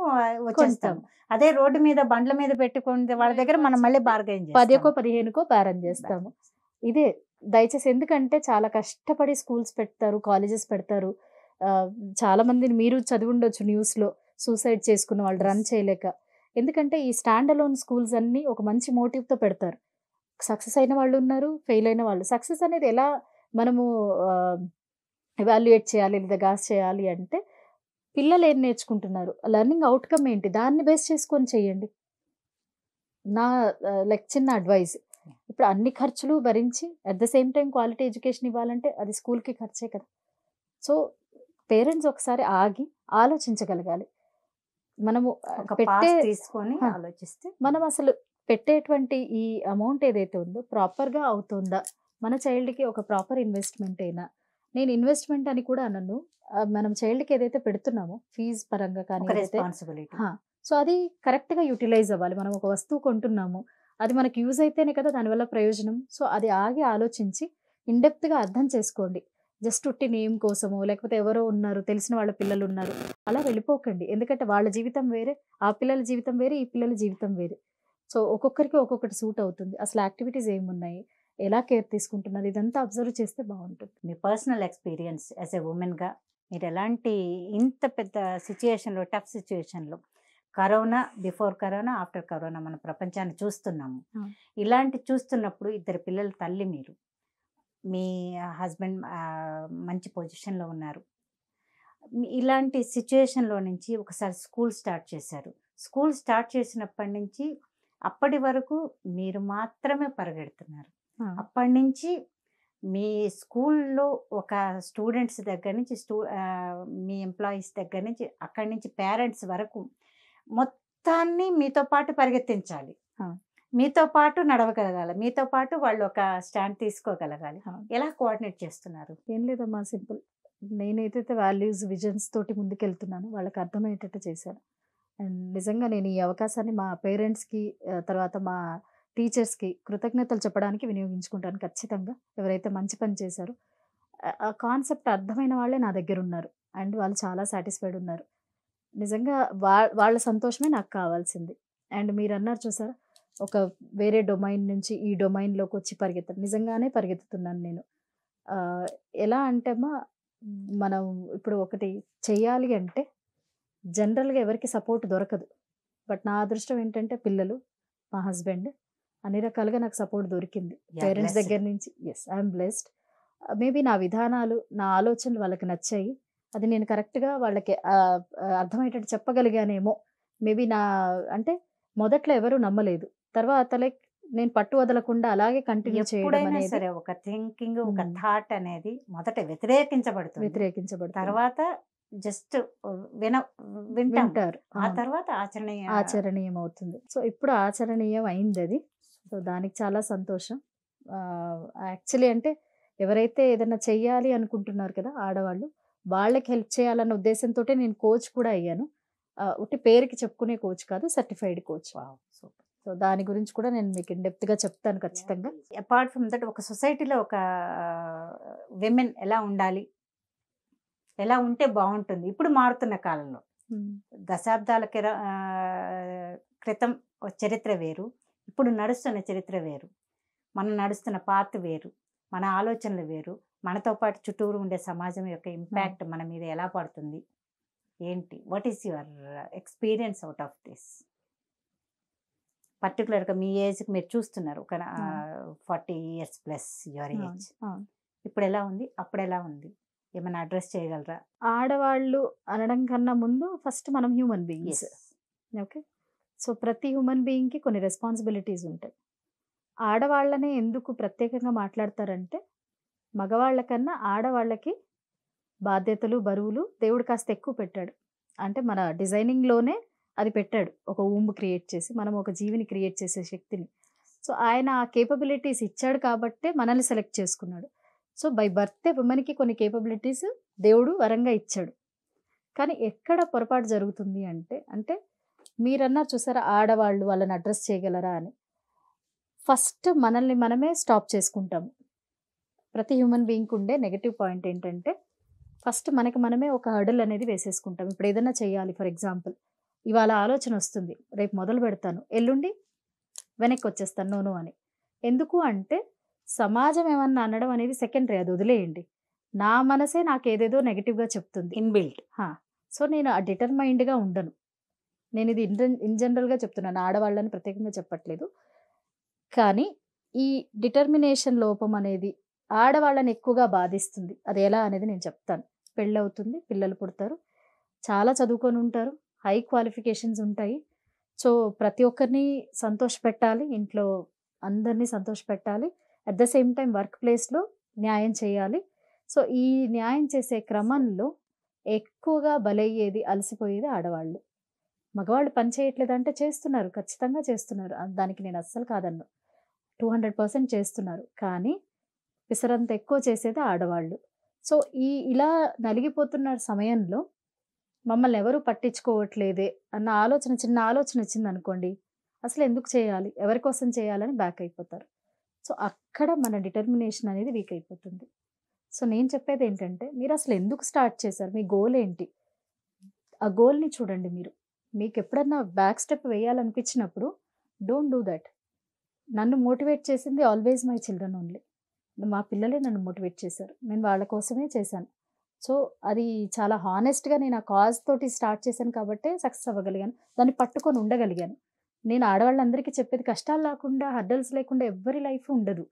వచ్చేస్తాము. అదే రోడ్డు మీద బండ్ల మీద పెట్టుకుంటే వాళ్ళ దగ్గర మనం మళ్ళీ బార్గెన్ 10కో 15కో బేరం చేస్తాము. ఇదే దయచేసి, ఎందుకంటే చాలా కష్టపడి స్కూల్స్ పెడతారు, కాలేజెస్ పెడతారు. చాలా మందిని మీరు చదివి ఉండొచ్చు న్యూస్లో, సూసైడ్ చేసుకున్న వాళ్ళు రన్ చేయలేక. ఎందుకంటే ఈ స్టాండ్ అలోన్ స్కూల్స్ అన్నీ ఒక మంచి మోటివ్తో పెడతారు. సక్సెస్ అయిన వాళ్ళు ఉన్నారు, ఫెయిల్ అయిన వాళ్ళు. సక్సెస్ అనేది ఎలా మనము ఎవాల్యుయేట్ చేయాలి లేదా గాస్ చేయాలి అంటే, పిల్లలు ఏం నేర్చుకుంటున్నారు, లెర్నింగ్ అవుట్కమ్ ఏంటి, దాన్ని బేస్ చేసుకొని చేయండి. నా చిన్న అడ్వైస్. ఇప్పుడు అన్ని ఖర్చులు భరించి at the same time quality education ఇవ్వాలంటే అది స్కూల్కి ఖర్చే కదా. సో పేరెంట్స్ ఒకసారి ఆగి ఆలోచించగలగాలి. మనము తీసుకొని ఆలోచిస్తే మనం అసలు పెట్టేటువంటి ఈ అమౌంట్ ఏదైతే ఉందో ప్రాపర్గా అవుతుందా, మన చైల్డ్కి ఒక ప్రాపర్ ఇన్వెస్ట్మెంట్ అయినా. నేను ఇన్వెస్ట్మెంట్ అని కూడా అనను, మనం చైల్డ్కి ఏదైతే పెడుతున్నామో ఫీజు పరంగా కానీ రెస్పాన్సిబిలిటీ, సో అది కరెక్ట్గా యూటిలైజ్ అవ్వాలి. మనం ఒక వస్తువు కొంటున్నాము, అది మనకు యూజ్ అయితేనే కదా దానివల్ల ప్రయోజనం. సో అది ఆగి ఆలోచించి ఇన్డెప్త్గా అర్థం చేసుకోండి. జస్ట్ ఉట్టి నేమ్ కోసమో లేకపోతే ఎవరో ఉన్నారు, తెలిసిన వాళ్ళ పిల్లలు ఉన్నారు, అలా వెళ్ళిపోకండి. ఎందుకంటే వాళ్ళ జీవితం వేరే, ఆ పిల్లల జీవితం వేరే, ఈ పిల్లల జీవితం వేరే. సో ఒక్కొక్కరికి ఒక్కొక్కటి సూట్ అవుతుంది. అసలు యాక్టివిటీస్ ఏమున్నాయి, ఎలా కేర్ తీసుకుంటున్నారు, ఇదంతా అబ్జర్వ్ చేస్తే బాగుంటుంది. మీ పర్సనల్ ఎక్స్పీరియన్స్ యాజ్ ఎ ఉమెన్గా మీరు ఎలాంటి ఇంత పెద్ద సిచ్యుయేషన్లో, టఫ్ సిచ్యుయేషన్లో, corona, before corona, after corona మన ప్రపంచాన్ని చూస్తున్నాము. ఇలాంటి చూస్తున్నప్పుడు ఇద్దరు పిల్లల తల్లి మీరు, మీ హస్బెండ్ మంచి పొజిషన్లో ఉన్నారు. ఇలాంటి సిచ్యుయేషన్లో నుంచి ఒకసారి స్కూల్ స్టార్ట్ చేశారు. స్కూల్ స్టార్ట్ చేసినప్పటి నుంచి అప్పటి వరకు మీరు మాత్రమే పరిగెడుతున్నారు. అప్పటి నుంచి మీ స్కూల్లో ఒక స్టూడెంట్స్ దగ్గర నుంచి మీ ఎంప్లాయీస్ దగ్గర నుంచి అక్కడి నుంచి పేరెంట్స్ వరకు మొత్తాన్ని మీతో పాటు పరిగెత్తించాలి. మీతో పాటు నడవగలగాలి, మీతో పాటు వాళ్ళు ఒక స్టాండ్ తీసుకోగలగాలి. ఎలా కోఆర్డినేట్ చేస్తున్నారు? ఏం లేదమ్మా, సింపుల్. నేనైతే వాల్యూస్, విజన్స్ తోటి ముందుకెళ్తున్నాను, వాళ్ళకి అర్థమయ్యేటట్టు చేశాను. అండ్ నిజంగా నేను ఈ అవకాశాన్ని మా పేరెంట్స్కి, తర్వాత మా టీచర్స్కి కృతజ్ఞతలు చెప్పడానికి వినియోగించుకుంటాను ఖచ్చితంగా. ఎవరైతే మంచి పని చేశారో ఆ కాన్సెప్ట్ అర్థమైన వాళ్ళే నా దగ్గర ఉన్నారు. అండ్ వాళ్ళు చాలా సాటిస్ఫైడ్ ఉన్నారు. నిజంగా వాళ్ళ సంతోషమే నాకు కావాల్సింది. అండ్ మీరు అన్నారు చూసారా, ఒక వేరే డొమైన్ నుంచి ఈ డొమైన్లోకి వచ్చి పరిగెత్తాను. నిజంగానే పరిగెత్తుతున్నాను నేను. ఎలా అంటే అమ్మా, మనం ఇప్పుడు ఒకటి చెయ్యాలి అంటే జనరల్గా ఎవరికి సపోర్ట్ దొరకదు. బట్ నా అదృష్టం ఏంటంటే పిల్లలు, మా హస్బెండ్, అన్ని రకాలుగా నాకు సపోర్ట్ దొరికింది పేరెంట్స్ దగ్గర నుంచి. Yes, I'm blessed. మేబీ నా విధానాలు, నా ఆలోచనలు వాళ్ళకి నచ్చాయి. అది నేను కరెక్ట్గా వాళ్ళకి అర్థమయ్యేటట్టు చెప్పగలిగానేమో. మేబీ అంటే మొదట్లో ఎవరు నమ్మలేదు, తర్వాత లైక్ నేను పట్టు వదలకుండా అలాగే కంటిన్యూ చేయడం అనేది. సరే, ఒక థింకింగ్, ఒక థాట్ అనేది మొదట వ్యతిరేకించబడుతుంది, తర్వాత జస్ట్ వింటారు, ఆ తర్వాత ఆచరణీయం అవుతుంది. సో ఇప్పుడు ఆచరణీయం అయింది అది. సో దానికి చాలా సంతోషం. యాక్చువల్లీ అంటే ఎవరైతే ఏదైనా చెయ్యాలి అనుకుంటున్నారు కదా ఆడవాళ్ళు, వాళ్ళకి హెల్ప్ చేయాలన్న ఉద్దేశంతో నేను కోచ్ కూడా అయ్యాను. ఉట్టి పేరుకి చెప్పుకునే కోచ్ కాదు, సర్టిఫైడ్ కోచ్. సో దాని గురించి కూడా నేను మీకు డెప్త్గా చెప్తాను ఖచ్చితంగా. అపార్ట్ ఫ్రమ్ దట్, ఒక సొసైటీలో ఒక విమెన్ ఎలా ఉండాలి, ఎలా ఉంటే బాగుంటుంది, ఇప్పుడు మారుతున్న కాలంలో, దశాబ్దాల క్రితం చరిత్ర వేరు, ఇప్పుడు నడుస్తున్న చరిత్ర వేరు, మనం నడుస్తున్న పాత్ వేరు, మన ఆలోచనలు వేరు, మనతో పాటు చుట్టూరు ఉండే సమాజం యొక్క ఇంపాక్ట్ మన మీద ఎలా పడుతుంది, ఏంటి, what is your experience out of this? పర్టికులర్గా మీ ఏజ్కి మీరు చూస్తున్నారు, ఒక 40 years ప్లస్ యువర్ ఏజ్. ఇప్పుడు ఎలా ఉంది, అప్పుడు ఎలా ఉంది, ఏమైనా అడ్రస్ చేయగలరా? ఆడవాళ్ళు అనడం కన్నా ముందు ఫస్ట్ మనం హ్యూమన్ బీయింగ్స్. ఓకే, సో ప్రతి హ్యూమన్ బీయింగ్కి కొన్ని రెస్పాన్సిబిలిటీస్ ఉంటాయి. ఆడవాళ్ళనే ఎందుకు ప్రత్యేకంగా మాట్లాడతారంటే, మగవాళ్ళ కన్నా ఆడవాళ్ళకి బాధ్యతలు, బరువులు దేవుడు కాస్త ఎక్కువ పెట్టాడు. అంటే మన డిజైనింగ్లోనే అది పెట్టాడు, ఒక ఊంబు క్రియేట్ చేసి, మనం ఒక జీవిని క్రియేట్ చేసే శక్తిని. సో ఆయన ఆ కేపబిలిటీస్ ఇచ్చాడు కాబట్టే మనల్ని సెలెక్ట్ చేసుకున్నాడు. సో బై బర్తే ఉమెన్కి కొన్ని కేపబిలిటీస్ దేవుడు వరంగా ఇచ్చాడు. కానీ ఎక్కడ పొరపాటు జరుగుతుంది అంటే మీరన్నా చూసారా, ఆడవాళ్ళు వాళ్ళని అడ్రస్ చేయగలరా అని. ఫస్ట్ మనల్ని మనమే స్టాప్ చేసుకుంటాము. ప్రతి హ్యూమన్ బీయింగ్కి ఉండే నెగటివ్ పాయింట్ ఏంటంటే, ఫస్ట్ మనకి మనమే ఒక హర్డల్ అనేది వేసేసుకుంటాం. ఇప్పుడు ఏదైనా చేయాలి, ఫర్ ఎగ్జాంపుల్ ఇవాళ ఆలోచన వస్తుంది, రేపు మొదలు పెడతాను, ఎల్లుండి వెనక్కి వచ్చేస్తాను నోను అని. ఎందుకు అంటే సమాజం ఏమన్నా అనడం అనేది సెకండరీ, అది వదిలేయండి. నా మనసే నాకు ఏదేదో నెగిటివ్గా చెప్తుంది, ఇన్బిల్ట్. సో నేను ఆ డిటర్మైండ్గా ఉండను. నేను ఇది ఇన్ జనరల్గా చెప్తున్నాను, ఆడవాళ్ళని ప్రత్యేకంగా చెప్పట్లేదు. కానీ ఈ డిటర్మినేషన్ లోపం అనేది ఆడవాళ్ళని ఎక్కువగా బాధిస్తుంది. అది ఎలా అనేది నేను చెప్తాను. పెళ్ళవుతుంది, పిల్లలు పుడతారు, చాలా చదువుకొని ఉంటారు, హై క్వాలిఫికేషన్స్ ఉంటాయి. సో ప్రతి ఒక్కరిని సంతోషపెట్టాలి, ఇంట్లో అందరినీ సంతోషపెట్టాలి, at the same time work ప్లేస్లో న్యాయం చేయాలి. సో ఈ న్యాయం చేసే క్రమంలో ఎక్కువగా బలయ్యేది, అలసిపోయేది ఆడవాళ్ళు. మగవాళ్ళు పని చేయట్లేదంటే చేస్తున్నారు, ఖచ్చితంగా చేస్తున్నారు, దానికి నేను అస్సలు కాదన్ను. 200% చేస్తున్నారు. కానీ పిసరంత ఎక్కువ చేసేది ఆడవాళ్ళు. సో ఇలా నలిగిపోతున్న సమయంలో మమ్మల్ని ఎవరు పట్టించుకోవట్లేదే అన్న ఆలోచన, చిన్న ఆలోచన వచ్చిందనుకోండి, అసలు ఎందుకు చేయాలి, ఎవరి కోసం చేయాలని బ్యాక్ అయిపోతారు. సో అక్కడ మన డిటర్మినేషన్ అనేది వీక్ అయిపోతుంది. సో నేను చెప్పేది ఏంటంటే మీరు అసలు ఎందుకు స్టార్ట్ చేశారు? మీ గోల్ ఏంటి? ఆ గోల్‌ని చూడండి మీరు. మీకు ఎప్పుడన్నా బ్యాక్ స్టెప్ వేయాలనిపించినప్పుడు డోంట్ డూ దట్. నన్ను మోటివేట్ చేసింది ఆల్వేస్ మై చిల్డ్రన్ ఓన్లీ. మా పిల్లలే నన్ను మోటివేట్ చేశారు. నేను వాళ్ళ కోసమే చేశాను. సో, అది చాలా హానెస్ట్‌గా నేను ఆ కాజ్ తోటి స్టార్ట్ చేశాను కాబట్టే సక్సెస్ అవ్వగలిగాను. దాన్ని పట్టుకొని ఉండగలిగాను. నేను ఆడవాళ్ళందరికీ చెప్పేది కష్టాలు లేకుండా, హర్డల్స్ లేకుండా ఎవ్వరి లైఫ్ ఉండదు.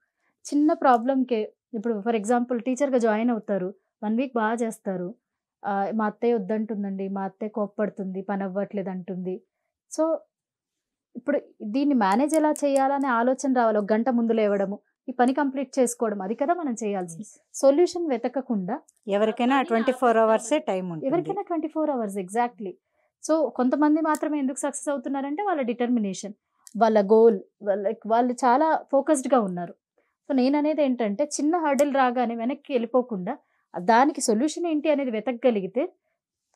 చిన్న ప్రాబ్లమ్‌కే ఇప్పుడు ఫర్ ఎగ్జాంపుల్ టీచర్‌గా జాయిన్ అవుతారు. 1 వీక్ బా చేస్తారు. మా అత్తయ్య వద్దంటుందండి. మా అత్తయ్య కోప్పడుతుంది. పని అవ్వట్లేదు అంటుంది. సో, ఇప్పుడు దీన్ని మేనేజ్ ఎలా చేయాలనే ఆలోచన రావాలి. ఒక గంట ముందు లేవడము. ఈ పని కంప్లీట్ చేసుకోవడం. అది కదా మనం చేయాల్సింది. సొల్యూషన్ వెతకకుండా ఎవరికైనా 24 అవర్సే టైం ఉంటుంది. ఎవరికైనా 24 అవర్స్ ఎగ్జాక్ట్‌లీ. సో, కొంతమంది మాత్రమే ఎందుకు సక్సెస్ అవుతున్నారంటే వాళ్ళ డిటర్మినేషన్, వాళ్ళ గోల్, వాళ్ళు చాలా ఫోకస్డ్‌గా ఉన్నారు. సో, నేననేది ఏంటంటే చిన్న హర్డిల్ రాగానే వెనక్కి ఎళ్ళిపోకుండా దానికి సొల్యూషన్ ఏంటి అనేది వెతకగలిగితే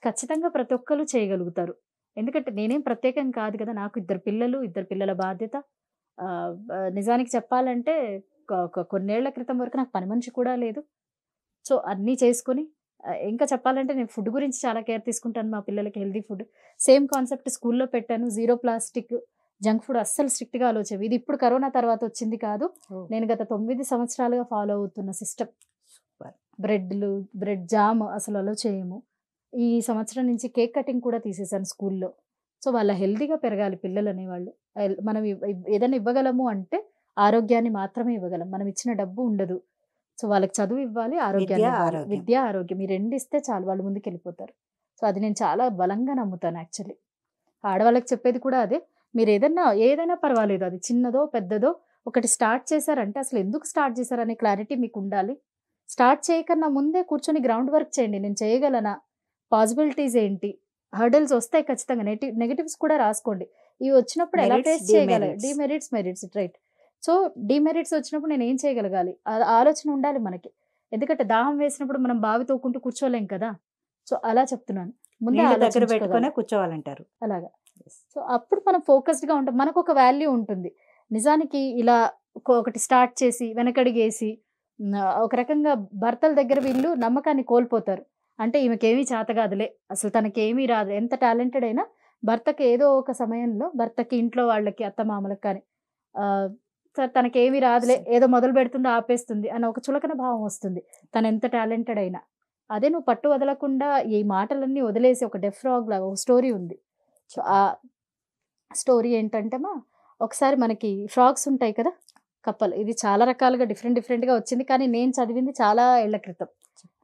ఖచ్చితంగా ప్రతి ఒక్కళ్ళు చేయగలుగుతారు. ఎందుకంటే నేనేం ప్రత్యేకం కాదు కదా! నాకు ఇద్దరు పిల్లలు, ఇద్దరు పిల్లల బాధ్యత. నిజానికి చెప్పాలంటే కొన్నేళ్ల క్రితం వరకు నాకు పని మనిషి కూడా లేదు. సో, అన్నీ చేసుకొని ఇంకా చెప్పాలంటే నేను ఫుడ్ గురించి చాలా కేర్ తీసుకుంటాను. మా పిల్లలకి హెల్తీ ఫుడ్. సేమ్ కాన్సెప్ట్ స్కూల్‌లో పెట్టాను. జీరో ప్లాస్టిక్, జంక్ ఫుడ్ అస్సలు స్ట్రిక్ట్‌గా అలో చేయము. ఇది ఇప్పుడు కరోనా తర్వాత వచ్చింది కాదు. ఓహ్! నేను గత 9 సంవత్సరాలుగా ఫాలో అవుతున్న సిస్టమ్. సూపర్. బ్రెడ్ జామ్ అసలు అలో చేయము. ఈ సంవత్సరం నుంచి కేక్ కటింగ్ కూడా తీసేసాను స్కూల్‌లో. సో, వాళ్ళ హెల్తీగా పెరగాలి పిల్లలనేవాళ్ళు. మనం ఏదైనా ఇవ్వగలము అంటే ఆరోగ్యాన్ని మాత్రమే ఇవ్వగలం. మనం ఇచ్చిన డబ్బు ఉండదు. సో, వాళ్ళకి చదువు ఇవ్వాలి, ఆరోగ్యాన్ని విద్య, ఇవ్వాలి. ఆరోగ్యం. విద్య, ఆరోగ్యం ఈ 2 ఇస్తే చాలు వాళ్ళు ముందుకెళ్ళిపోతారు. సో, అది నేను చాలా బలంగా నమ్ముతాను యాక్చువల్లీ. ఆడవాళ్ళకి చెప్పేది కూడా అదే. ఏదైనా పర్వాలేదు. అది చిన్నదో, పెద్దదో ఒకటి స్టార్ట్ చేశారంటే అసలు ఎందుకు స్టార్ట్ చేశారనే క్లారిటీ మీకుండాలి. స్టార్ట్ చేయకన్నా ముందే కూర్చొని గ్రౌండ్ వర్క్ చేయండి. నేను చేయగలనా? పాసిబిలిటీస్ ఏంటి? హర్డిల్స్ వస్తాయి ఖచ్చితంగా. నెగెటివ్స్ కూడా రాసుకోండి. ఇవి వచ్చినప్పుడు ఎలా మెరిట్స్, ఫేస్ చేయగల demerits. Merits right. So, demerits వచ్చినప్పుడు నేనేం చేయగలగాలి? ఆలోచన ఉండాలి మనకి. ఎందుకంటే దాహం వేసినప్పుడు మనం బావి తవ్వుకుంటూ కూర్చోలేం కదా! సో, అలా చెప్తున్నాను. ముందే నీళ్ళు దగ్గర ఆలోచించుకోగలం. పెట్టుకొనే కూర్చోవాలంటారు. అలాగా. సో, అప్పుడు మనం ఫోకస్డ్‌గా ఉంటాం. మనకొక వాల్యూ ఉంటుంది. నిజానికి ఇలా ఒకటి స్టార్ట్ చేసి, వెనకడుగేసి ఒక రకంగా భర్తల దగ్గర వీళ్ళు నమ్మకాన్ని కోల్పోతారు. అంటే ఈమెకేమీ చేత కాదులే, అసలు తనకేమీ రాదు. ఎంత టాలెంటెడ్ అయినా భర్తకి ఏదో ఒక సమయంలో భర్తకి, ఇంట్లో వాళ్ళకి, అత్తమామలకి కానీ ఆహ్, తనకేమీ రాదులే, ఏదో మొదలు పెడుతుంది, ఆపేస్తుంది అన్న ఒక చులకన భావం వస్తుంది. తనెంత టాలెంటెడ్ అయినా. అదే నువ్వు పట్టు వదలకుండా ఈ మాటలన్నీ వదిలేసి ఒక డెఫ్ ఫ్రాగ్ లాగా ఒక స్టోరీ ఉంది. సో, ఆ స్టోరీ ఏంటంటేమా, ఒకసారి మనకి ఫ్రాగ్స్ ఉంటాయి కదా! కప్పలు. ఇది చాలా రకాలుగా డిఫరెంట్‌గా వచ్చింది. కానీ నేను చదివింది చాలా ఏళ్ల క్రితం.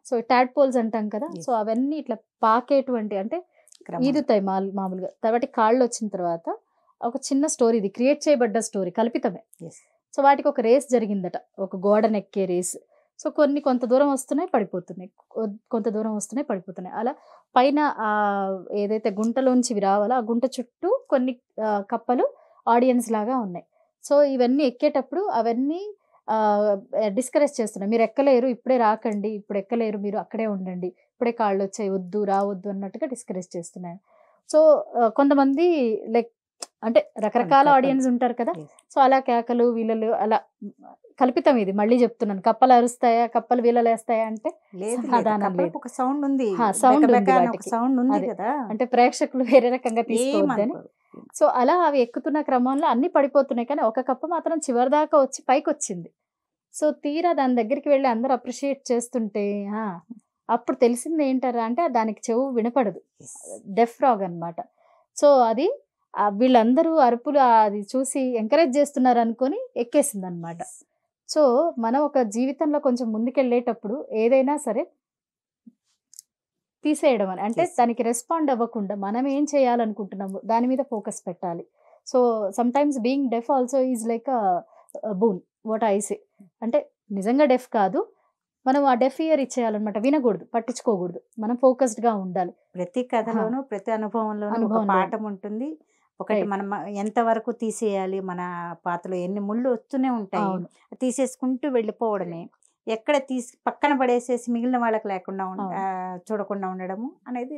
సో, టాడ్‌పోల్స్ అంటాం కదా! Yes. సో, అవన్నీ ఇట్లా పాకేటువంటి అంటే క్రమం. ఈదుతాయి మామూలుగా. కాబట్టి కాళ్ళొచ్చిన తర్వాత ఒక చిన్న స్టోరీ, ఇది క్రియేట్ చేయబడ్డ స్టోరీ, కల్పితమే. Yes. సో, వాటికి ఒక రేస్ జరిగిందట. ఒక గోడనెక్కే రేస్. సో, కొంత దూరం వస్తున్నాయి, పడిపోతున్నాయి. కొంత దూరం వస్తున్నాయి, పడిపోతున్నాయి. అలా పైన ఏదైతే గుంటలోంచి ఇవి రావాలో ఆ గుంట చుట్టూ కొన్ని కప్పలు ఆడియన్స్ లాగా ఉన్నాయి. సో, ఇవన్నీ ఎక్కేటప్పుడు అవన్నీ డిస్కరేజ్ చేస్తున్నాయి. మీరు ఎక్కలేరు, ఇప్పుడే రాకండి, ఇప్పుడు ఎక్కలేరు, మీరు అక్కడే ఉండండి, ఇప్పుడే కాళ్ళొచ్చాయి, వద్దు, రావద్దు అన్నట్టుగా డిస్కరేజ్ చేస్తున్నాయి. సో, కొంతమంది లైక్ అంటే రకరకాల కప్పలు. ఆడియన్స్ ఉంటారు కదా! Yes. సో, అలా కేకలు, వీలలు అలా కల్పితం ఇది. మళ్ళీ చెప్తున్నాను. కప్పలు అరుస్తాయా? కప్పలు వీలలేస్తాయా అంటే లేదు, సమాధానం కప్పలకు లేదు. ఒక సౌండ్ ఉంది. సౌండ్ బెక ఉంది బెక అని ఒక వాటికి. సౌండ్ ఉంది అదే. కదా! అంటే ప్రేక్షకులు వేరే రకంగా తీసుకోవద్దని. ఏమనుకోరు. సో, అలా అవి ఎక్కుతున్న క్రమంలో అన్నీ పడిపోతున్నాయి. కానీ ఒక కప్ప మాత్రం చివరిదాకా వచ్చి పైకొచ్చింది. సో, తీరా దాని దగ్గరికి వెళ్లి అందరూ అప్రిషియేట్ చేస్తుంటే ఆ! అప్పుడు తెలిసింది ఏంటరా అంటే దానికి చెవు వినపడదు. Yes. డెఫ్ ఫ్రాగ్ అన్నమాట. సో, అది వీళ్ళందరూ అరుపులు అది చూసి ఎంకరేజ్ చేస్తున్నారనుకోని ఎక్కేసిందన్నమాట. సో, మనం ఒక జీవితంలో కొంచెం ముందుకెళ్ళేటప్పుడు ఏదైనా సరే తీసేయడం అని. అంటే Yes. దానికి రెస్పాండ్ అవ్వకుండా మనం ఏం చేయాలనుకుంటున్నామో దాని మీద ఫోకస్ పెట్టాలి. So, sometimes being deaf also is like boon what I say. అంటే నిజంగా డెఫ్ కాదు. మనం ఆ డెఫ్ ఇయర్ ఇచ్చేయాలన్నమాట. వినకూడదు, పట్టించుకోకూడదు. మనం ఫోకస్డ్‌గా ఉండాలి. ప్రతి కథలోనూ, ప్రతి అనుభవంలోనూ ఒక అనుభవంలో. పాఠం ఉంటుంది. ఒకటి రైట్. మనం ఎంతవరకు తీసేయాలి, మన పాతలో ఎన్ని ముళ్ళు వస్తూనే ఉంటాయి. అవును. తీసేసుకుంటూ వెళ్ళిపోవడమే. ఎక్కడ తీసి పక్కన పడేసేసి మిగిలిన వాళ్ళకి లేకుండా అవును. చూడకుండా ఉండడము అనేది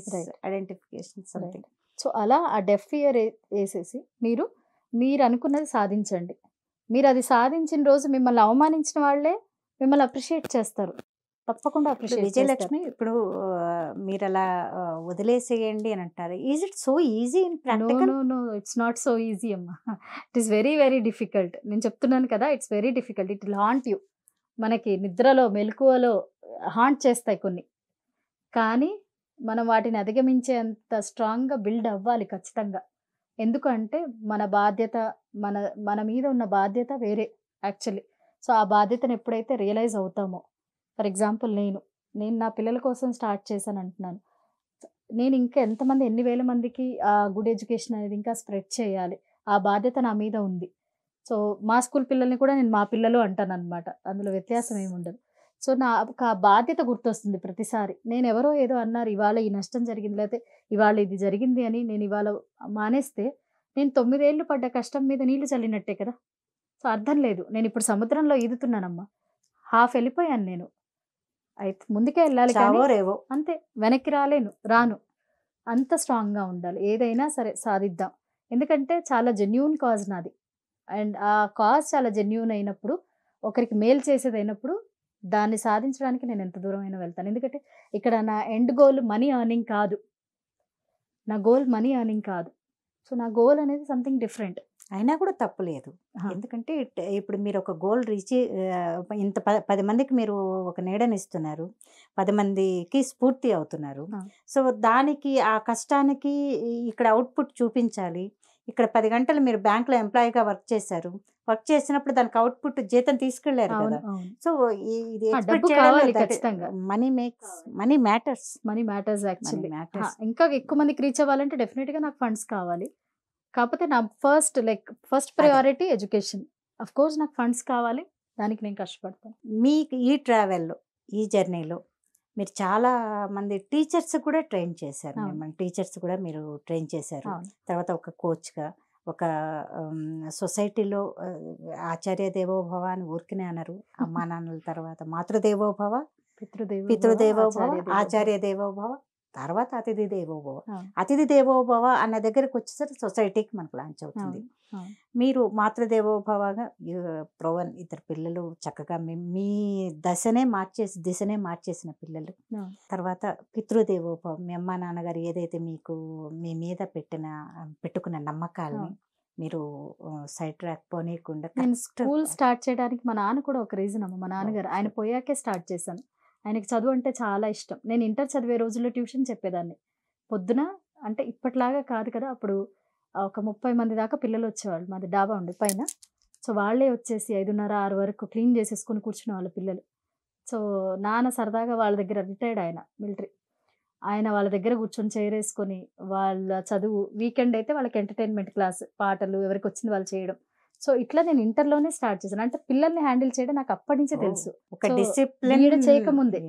Right. Identification something. సో, అలా ఆ డెఫ్ ఇయర్ ఏసేసి మీరు అనుకున్నది సాధించండి. మీరు అది సాధించిన రోజు మిమ్మల్ని అవమానించిన వాళ్ళే మిమ్మల్ని అప్రిషియేట్ చేస్తారు. తప్పకుండా ఇప్పుడు అప్రిషియేట్ చేస్తారు. విజయలక్ష్మి ఇప్పుడు మీరు అలా వదిలేసేయండి అని అంటారు. Is it so easy in no practical? No no it's not so easy అమ్మా. It is very very difficult. నేను చెప్తున్నాను కదా, it's very difficult. It will haunt you. మనకి నిద్రలో మెలకువలో హాంట్ చేస్తాయి కొన్ని. కానీ మనం వాటిని అధిగమించేంత స్ట్రాంగ్గా బిల్డ్ అవ్వాలి ఖచ్చితంగా. ఎందుకంటే మన బాధ్యత, మన మన మీద ఉన్న బాధ్యత వేరే యాక్చువల్లీ. సో ఆ బాధ్యతను ఎప్పుడైతే రియలైజ్ అవుతామో, ఫర్ ఎగ్జాంపుల్ నేను నా పిల్లల కోసం స్టార్ట్ చేశాను అంటున్నాను. నేను ఇంకా ఎంతమంది ఎన్ని వేల మందికి గుడ్ ఎడ్యుకేషన్ అనేది ఇంకా స్ప్రెడ్ చేయాలి. ఆ బాధ్యత నా మీద ఉంది. సో మా స్కూల్ పిల్లల్ని కూడా నేను మా పిల్లలు అంటాననమాట. అందులో వ్యత్యాసం ఏమి ఉండదు. సో నాకు ఆ బాధ్యత గుర్తొస్తుంది ప్రతిసారి. నేనెవరో ఏదో అన్నారు ఇవాళ ఈ నష్టం జరిగింది, లేకపోతే ఇవాళ ఇది జరిగింది అని నేను ఇవాళ మానేస్తే, నేను 9 ఏళ్ళు పడ్డ కష్టం మీద నీళ్లు చల్లినట్టే కదా! సో అర్థం లేదు. నేనిప్పుడు సముద్రంలో ఈదుతున్నానమ్మా. హాఫ్ ఎళ్ళిపోయాను నేను. అయితే ముందుకే ఎళ్ళాలి కానీ చావో రేవో. అంతే. వెనక్కి రాను. అంత స్ట్రాంగ్‌గా ఉండాలి. ఏదైనా సరే సాధిద్దాం. ఎందుకంటే చాలా జెన్యూన్ కాజ్ నాది. అండ్ ఆ కాజ్ చాలా జెన్యూన్ అయినప్పుడు, ఒకరికి మేలు చేసేదైనప్పుడు, దాన్ని సాధించడానికి నేను ఎంత దూరమైనా వెళ్తాను. ఎందుకంటే ఇక్కడ నా ఎండ్ గోల్ మనీ ఎర్నింగ్ కాదు. నా గోల్ మనీ ఎర్నింగ్ కాదు. సో నా గోల్ అనేది సంథింగ్ డిఫరెంట్. అయినా కూడా తప్పులేదు. ఎందుకంటే ఇప్పుడు మీరు ఒక గోల్ రీచ్ ఇంత 10 మందికి మీరు ఒక నీడనిస్తున్నారు. 10 మందికి స్ఫూర్తి అవుతున్నారు. సో దానికి ఆ కష్టానికి ఇక్కడ అవుట్పుట్ చూపించాలి. ఇక్కడ 10 గంటలు మీరు బ్యాంక్‌లో ఎంప్లాయీగా వర్క్ చేశారు. వర్క్ చేసినప్పుడు దానికి అవుట్పుట్ జీతం తీసుకెళ్లారు అవును. కదా! అవును. సో ఇది డబ్బు ఎక్స్‌పెక్ట్ కావాలి చేయడంలో ఖచ్చితంగా. Money matters. Money matters money actually. Matters. ఇంకా ఎక్కువ మందికి రీచ్ అవ్వాలంటే డెఫినిట్‌గా నాకు ఫండ్స్ కావాలి. కాకపోతే నా ఫస్ట్ ప్రయారిటీ ఎడ్యుకేషన్. ఆఫ్‌కోర్స్ నాకు ఫండ్స్ కావాలి. దానికి నేను కష్టపడతాను. మీకు ఈ ట్రావెల్‌లో, ఈ జర్నీలో మీరు చాలా మంది టీచర్స్ కూడా ట్రైన్ చేశారు. అవును. మిమ్మల్ని టీచర్స్ కూడా మీరు ట్రైన్ చేశారు. అవును. తర్వాత ఒక కోచ్‌గా, ఒక సొసైటీలో ఆచార్య దేవోభవ అని ఊరికనే అనరు. అమ్మా నాన్నల తర్వాత మాతృదేవోభవ, పితృదేవోభవ, ఆచార్య దేవోభవ, తర్వాత అతిథి దేవోభవ. అవును. అతిథి దేవోభవ అన్న దగ్గరికి వచ్చేసరికి సొసైటీకి మనకు లాంచ్ అవుతుంది. అవును. అవును. మీరు మాతృదేవోభవగా ప్రవన్ ఇద్దరు పిల్లలు చక్కగా మీ దిశనే మార్చేసిన పిల్లలు. అవును. తర్వాత పితృదేవోభవ, మీ అమ్మ నాన్నగారు ఏదైతే మీకు మీ మీద పెట్టుకున్న నమ్మకాలని అవును. మీరు సైడ్ ట్రాక్ పోనీయకుండా నేను కరెక్ట్. స్కూల్ స్టార్ట్ చేయడానికి మా నాన్న కూడా ఒక రీజన్ అమ్మ. మా నాన్నగారు ఆయన పోయాకే స్టార్ట్ చేశాను. ఆయనకి చదువు అంటే చాలా ఇష్టం. నేను ఇంటర్ చదివే రోజుల్లో ట్యూషన్ చెప్పేదాన్ని. పొద్దున అంటే ఇప్పటిలాగా కాదు కదా! అప్పుడు ఒక 30 మంది దాకా పిల్లలు వచ్చేవాళ్ళు. మాది డాబా ఉండే పైన. సో వాళ్ళే వచ్చేసి 5:30, 6 వరకు క్లీన్ చేసేసుకొని కూర్చునేవాళ్ళు పిల్లలు. సో నాన్న సరదాగా వాళ్ళ దగ్గర రిటైర్డ్ ఆయన మిలిటరీ. ఆయన వాళ్ళ దగ్గర కూర్చొని చైరేసుకొని వాళ్ళ చదువు, వీకెండ్ అయితే వాళ్ళకి ఎంటర్‌టైన్‌మెంట్ క్లాస్, పాటలు ఎవరికొచ్చింది వాళ్ళు చేయడం. సో ఇట్లా నేను ఇంటర్‌లోనే స్టార్ట్ చేశాను. అంటే పిల్లల్ని హ్యాండిల్ చేయడం నాకు అప్పటి నుంచే తెలుసు. ఒక సో డిసిప్లిన్ బీఎడ్ చేయకముందే.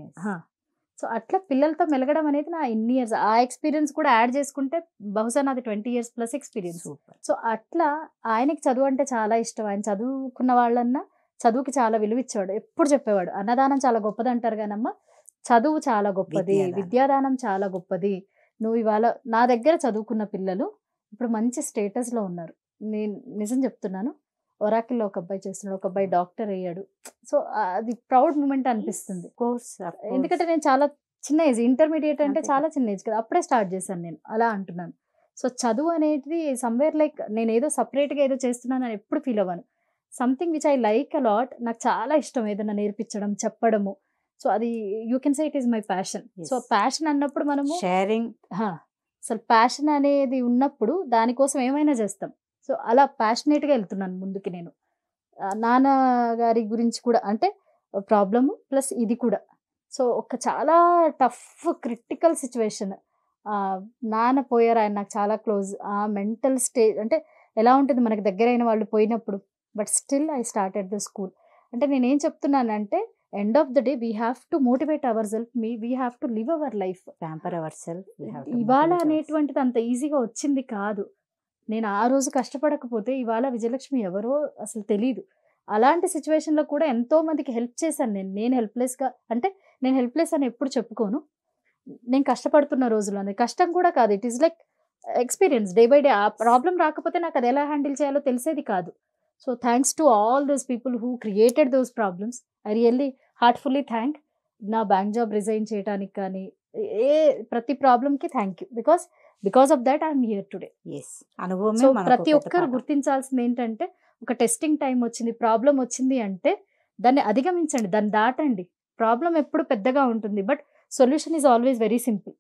సో అట్లా పిల్లలతో మెలగడం అనేది నా ఇన్ని ఇయర్స్. ఆ ఎక్స్‌పీరియన్స్ కూడా యాడ్ చేసుకుంటే బహుశా నాది 20 years plus experience. Super. So అట్లా ఆయనకి చదువు అంటే చాలా ఇష్టం. ఆయన చదువుకున్న వాళ్ళన్నా చదువుకి చాలా విలువిచ్చేవాడు. ఎప్పుడు చెప్పేవాడు, "అన్నదానం చాలా గొప్పదంటారు గానమ్మ, చదువు చాలా గొప్పది. విద్యాదానం చాలా గొప్పది. నువ్వు ఇవాళ" నా దగ్గర చదువుకున్న పిల్లలు ఇప్పుడు మంచి స్టేటస్‌లో ఉన్నారు. నేను నిజం చెప్తున్నాను. ఒరాకిల్‌లో ఒక అబ్బాయి చేస్తున్నాడు. ఒక అబ్బాయి డాక్టర్ అయ్యాడు. సో అది ప్రౌడ్ మూమెంట్ అనిపిస్తుంది. ఎందుకంటే నేను చాలా చిన్న ఏజ్, ఇంటర్మీడియేట్ అంటే అంతే చాలా చిన్న ఏజ్ కదా! అప్పుడే స్టార్ట్ చేశాను నేను. అలా అంటున్నాను. సో చదువు అనేది సమ్‌వేర్ లైక్ నేనేదో సెపరేట్‌గా ఏదో చేస్తున్నానని ఎప్పుడు ఫీల్ అవ్వను. Something which I like a lot. నాకు చాలా ఇష్టం ఏదైనా నేర్పించడం, చెప్పడము. సో అది you can say it is my passion. So passion అన్నప్పుడు మనము షేరింగ్. అసలు ప్యాషన్ అనేది ఉన్నప్పుడు దానికోసం ఏమైనా చేస్తాం. సో అలా ప్యాషనేట్‌గా వెళ్తున్నాను ముందుకి నేను. నాన్నగారి గురించి కూడా అంటే ప్రాబ్లము ప్లస్ ఇది కూడా. సో ఒక చాలా టఫ్ క్రిటికల్ సిట్యుయేషన్. నాన్న పోయారు. ఆయన నాకు చాలా క్లోజ్. ఆ మెంటల్ స్టేజ్ అంటే ఎలా ఉంటుంది మనకు దగ్గరైన వాళ్ళు పోయినప్పుడు. But still I started the school. అంటే నేనేం చెప్తున్నానంటే end of the day we have to motivate our self. We have to live our life. Pamper our self. ఇవాళ అనేటువంటిది అంత ఈజీగా వచ్చింది కాదు. నేను ఆ రోజు కష్టపడకపోతే ఇవాళ విజయలక్ష్మి ఎవరో అసలు తెలీదు. అలాంటి సిట్యుయేషన్‌లో కూడా ఎంతో మందికి హెల్ప్ చేశాను నేను. నేను హెల్ప్‌లెస్‌గా అంటే నేను హెల్ప్‌లెస్ అని ఎప్పుడు చెప్పుకోను. నేను కష్టపడుతున్న రోజుల్లోనే. కష్టం కూడా కాదు. It is like experience day by day. ఆ ప్రాబ్లమ్ రాకపోతే నాకు అది ఎలా హ్యాండిల్ చేయాలో తెలిసేది కాదు. So thanks to all those people who created those problems. I really heartfully thank. నా బ్యాంక్ జాబ్ రిజైన్ చేయడానికి కానీ ప్రతి ప్రాబ్లంకి thank you. Because of that I'm here today. Yes, అనుభవమే సో మనకు ప్రతి పెద్ద ఒక్కరు పాఠం. గుర్తించాల్సింది ఏంటంటే, ఒక టెస్టింగ్ టైం వచ్చింది, ప్రాబ్లం వచ్చింది అంటే దాన్ని అధిగమించండి, దాన్ని దాటండి. ప్రాబ్లం ఎప్పుడు పెద్దగా ఉంటుంది, but solution is always very simple.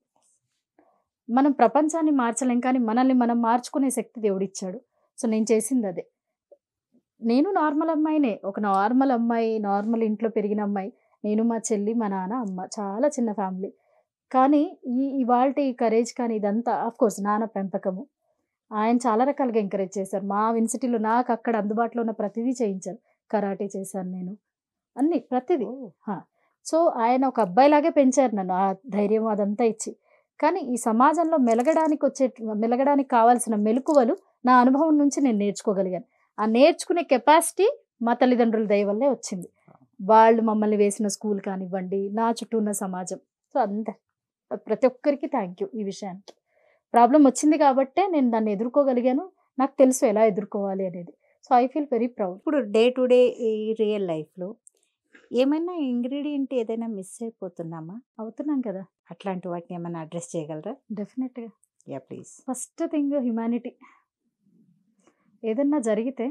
మనం ప్రపంచాన్ని మార్చలేం, కానీ మనల్ని మనం మార్చుకునే శక్తి దేవుడిచ్చాడు. సో నేను చేసింది అదే. నేను నార్మల్ అమ్మాయినే, ఒక నార్మల్ అమ్మాయి, నార్మల్ ఇంట్లో పెరిగిన అమ్మాయి. నేను, మా చెల్లి, మా నాన్న, అమ్మ, చాలా చిన్న ఫ్యామిలీ. కానీ ఇవాల్టి కరేజ్ కానీ ఇదంతా ఆఫ్కోర్స్ నాన్న పెంపకము. ఆయన చాలా రకాలుగా ఎంకరేజ్ చేశారు. మా యూనివర్సిటీలో నాకు అక్కడ అందుబాటులో ఉన్న ప్రతిదీ చేయించారు. కరాటే చేశాను నేను, అన్ని ప్రతిదీ. సో ఆయన ఒక అబ్బాయిలాగే పెంచారు నన్ను, ఆ ధైర్యం అదంతా ఇచ్చి. కానీ ఈ సమాజంలో మెలగడానికి కావాల్సిన మెలకువలు నా అనుభవం నుంచి నేను నేర్చుకోగలిగాను. ఆ నేర్చుకునే కెపాసిటీ మా తల్లిదండ్రుల దయ వల్లే వచ్చింది. వాళ్ళు మమ్మల్ని వేసిన స్కూల్ కానివ్వండి, నా చుట్టూ ఉన్న సమాజం. సో ప్రతి ఒక్కరికి థ్యాంక్ యూ ఈ విషయానికి. ప్రాబ్లం వచ్చింది కాబట్టే నేను దాన్ని ఎదుర్కోగలిగాను. నాకు తెలుసు ఎలా ఎదుర్కోవాలి అనేది. So I feel very proud. ఇప్పుడు డే టు డే ఈ రియల్ లైఫ్లో ఏమైనా ఇంగ్రీడియంట్ ఏదైనా మిస్ అయిపోతున్నామా? అవుతున్నాం కదా. అట్లాంటి వాటిని ఏమైనా అడ్రస్ చేయగలరా? డెఫినెట్గా. Yeah please. First thing humanity. ఏదన్నా జరిగితే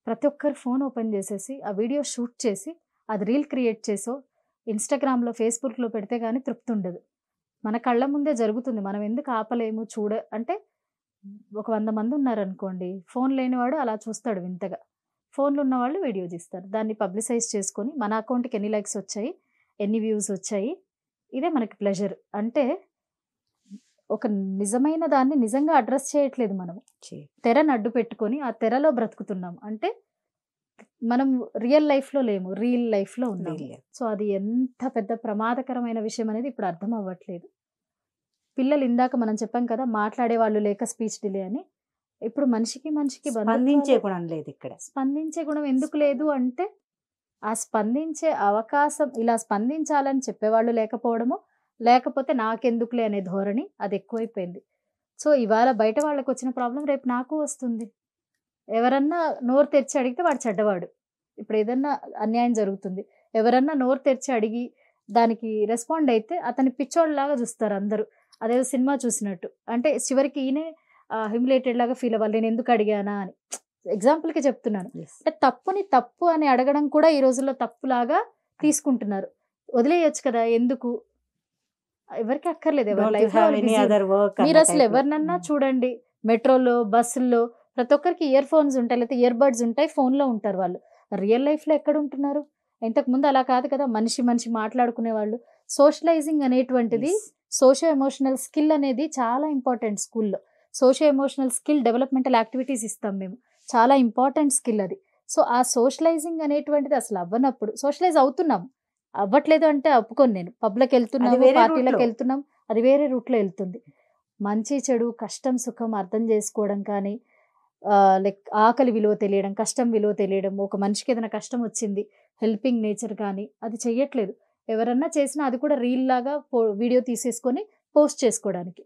ప్రతి ఒక్కరు ఫోన్ ఓపెన్ చేసేసి ఆ వీడియో షూట్ చేసి అది రీల్ క్రియేట్ చేసో ఇన్స్టాగ్రామ్లో, ఫేస్బుక్లో పెడితే కానీ తృప్తి ఉండదు. మన కళ్ళ ముందే జరుగుతుంది, మనం ఎందుకు ఆపలేము అంటే ఒక 100 మంది ఉన్నారనుకోండి, ఫోన్ లేనివాడు అలా చూస్తాడు వింతగా. ఫోన్లు ఉన్నవాళ్ళు వీడియో తీస్తారు, దాన్ని పబ్లిసైజ్ చేసుకొని మన అకౌంట్కి ఎన్ని లైక్స్ వచ్చాయి, ఎన్ని వ్యూస్ వచ్చాయి, ఇదే మనకి ప్లెజర్. అంటే ఒక నిజమైన దాన్ని నిజంగా అడ్రస్ చేయట్లేదు మనము, తెరను అడ్డు పెట్టుకొని ఆ తెరలో బ్రతుకుతున్నాం. అంటే మనం రియల్ లైఫ్లో లేము, రియల్ లైఫ్లో ఉన్నాం. సో అది ఎంత పెద్ద ప్రమాదకరమైన విషయం అనేది ఇప్పుడు అర్థం అవ్వట్లేదు. పిల్లలు ఇందాక మనం చెప్పాం కదా, మాట్లాడే వాళ్ళు లేక స్పీచ్ డిలే అని. ఇప్పుడు మనిషికి స్పందించే గుణం లేదు ఇక్కడ. స్పందించే గుణం ఎందుకు లేదు అంటే, ఆ స్పందించే అవకాశం, ఇలా స్పందించాలని చెప్పేవాళ్ళు లేకపోవడము, లేకపోతే నాకెందుకులే అనే ధోరణి అది ఎక్కువైపోయింది. సో ఇవాళ బయట వాళ్ళకి వచ్చిన ప్రాబ్లం రేపు నాకు వస్తుంది. ఎవరన్నా నోరు తెరిచి అడిగితే వాడు చెడ్డవాడు. ఇప్పుడు ఏదన్నా అన్యాయం జరుగుతుంది, ఎవరన్నా నోరు తెరిచి అడిగి దానికి రెస్పాండ్ అయితే అతని పిచ్చోళ్ళలాగా చూస్తారు అందరూ, అదేదో సినిమా చూసినట్టు. అంటే చివరికి ఈయనే హ్యూమిలేటెడ్ లాగా ఫీల్ అవ్వాలి, నేను ఎందుకు అడిగానా అని. ఎగ్జాంపుల్కి చెప్తున్నాను. అంటే తప్పుని తప్పు అని అడగడం కూడా ఈ రోజుల్లో తప్పులాగా తీసుకుంటున్నారు. వదిలేయచ్చు కదా, ఎందుకు, ఎవరికి అక్కర్లేదు. మీరు అసలు ఎవరినన్నా చూడండి, మెట్రోలో, బస్సుల్లో ప్రతి ఒక్కరికి ఇయర్ ఫోన్స్ ఉంటాయి, లేకపోతే ఇయర్ బడ్స్ ఉంటాయి, ఫోన్లో ఉంటారు. వాళ్ళు రియల్ లైఫ్లో ఎక్కడ ఉంటున్నారు? ఇంతకుముందు అలా కాదు కదా, మనిషి మాట్లాడుకునే వాళ్ళు. సోషలైజింగ్ అనేటువంటిది, సోషియో ఎమోషనల్ స్కిల్ అనేది చాలా ఇంపార్టెంట్ స్కూల్లో. Socio emotional skill developmental activities ఇస్తాం మేము, చాలా ఇంపార్టెంట్ స్కిల్ అది. సో ఆ సోషలైజింగ్ అనేటువంటిది అసలు అవ్వనప్పుడు, సోషలైజ్ అవుతున్నాం, అవ్వట్లేదు అంటే ఒప్పుకోను నేను. పబ్లకు వెళ్తున్నాము, పార్టీలకు వెళ్తున్నాం, అది వేరే రూట్లో వెళ్తుంది. మంచి చెడు, కష్టం సుఖం అర్థం చేసుకోవడం కానీ, లైక్ ఆకలి విలువ తెలియడం, కష్టం విలువ తెలియడం, ఒక మనిషికి ఏదైనా కష్టం వచ్చింది, హెల్పింగ్ నేచర్ కానీ అది చెయ్యట్లేదు. ఎవరన్నా చేసినా అది కూడా రీల్ లాగా వీడియో తీసేసుకొని పోస్ట్ చేసుకోవడానికి.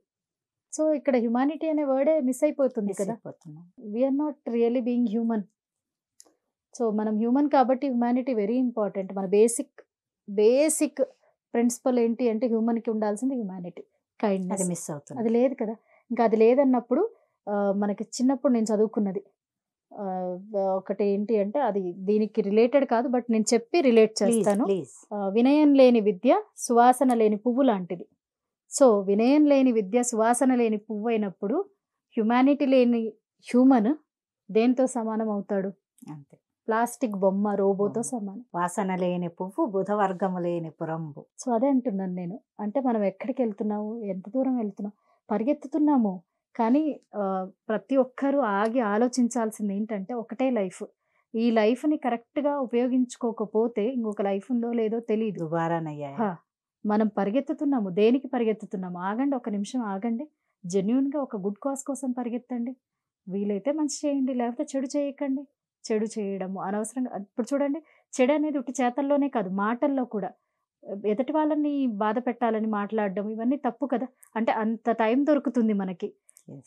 సో ఇక్కడ హ్యుమానిటీ అనే వర్డే మిస్ అయిపోతుంది కదా. We are not really being human. So మనం హ్యూమన్ కాబట్టి హ్యుమానిటీ వెరీ ఇంపార్టెంట్. మన బేసిక్ ప్రిన్సిపల్ ఏంటి అంటే, హ్యూమన్కి ఉండాల్సింది హ్యుమానిటీ, కైండ్నెస్. అది మిస్ అవుతుంది, అది లేదు కదా. ఇంకా అది లేదన్నప్పుడు మనకి చిన్నప్పుడు నేను చదువుకున్నది ఒకటి ఏంటి అంటే, అది దీనికి రిలేటెడ్ కాదు, బట్ నేను చెప్పి రిలేట్ చేస్తాను. వినయం లేని విద్య సువాసన లేని పువ్వు లాంటిది. సో వినయం లేని విద్య సువాసన లేని పువ్వు అయినప్పుడు హ్యుమానిటీ లేని హ్యూమన్ దేంతో సమానం అవుతాడు? అంతే, ప్లాస్టిక్ బొమ్మ, రోబోతో సమానం. వాసన లేని పువ్వు బుధవర్గము లేని పురంబు. సో అదే అంటున్నాను నేను. అంటే మనం ఎక్కడికి వెళ్తున్నాము, ఎంత దూరం వెళ్తున్నాం, పరిగెత్తుతున్నాము. కానీ ప్రతి ఒక్కరూ ఆగి ఆలోచించాల్సింది ఏంటంటే, ఒకటే లైఫ్. ఈ లైఫ్ని కరెక్ట్గా ఉపయోగించుకోకపోతే ఇంకొక లైఫ్ ఉందో లేదో తెలియదు. మనం పరిగెత్తుతున్నాము, దేనికి పరిగెత్తుతున్నాము? ఆగండి, ఒక నిమిషం ఆగండి. జెన్యున్గా ఒక గుడ్ కాజ్ కోసం పరిగెత్తండి. వీలైతే మంచి చేయండి, లేకపోతే చెడు చేయకండి. చెడు చేయడము అనవసరంగా. ఇప్పుడు చూడండి, చెడు అనేది ఉట్టి చేతల్లోనే కాదు, మాటల్లో కూడా. ఎదుటి వాళ్ళని బాధ పెట్టాలని మాట్లాడడం, ఇవన్నీ తప్పు కదా. అంటే అంత టైం దొరుకుతుంది మనకి,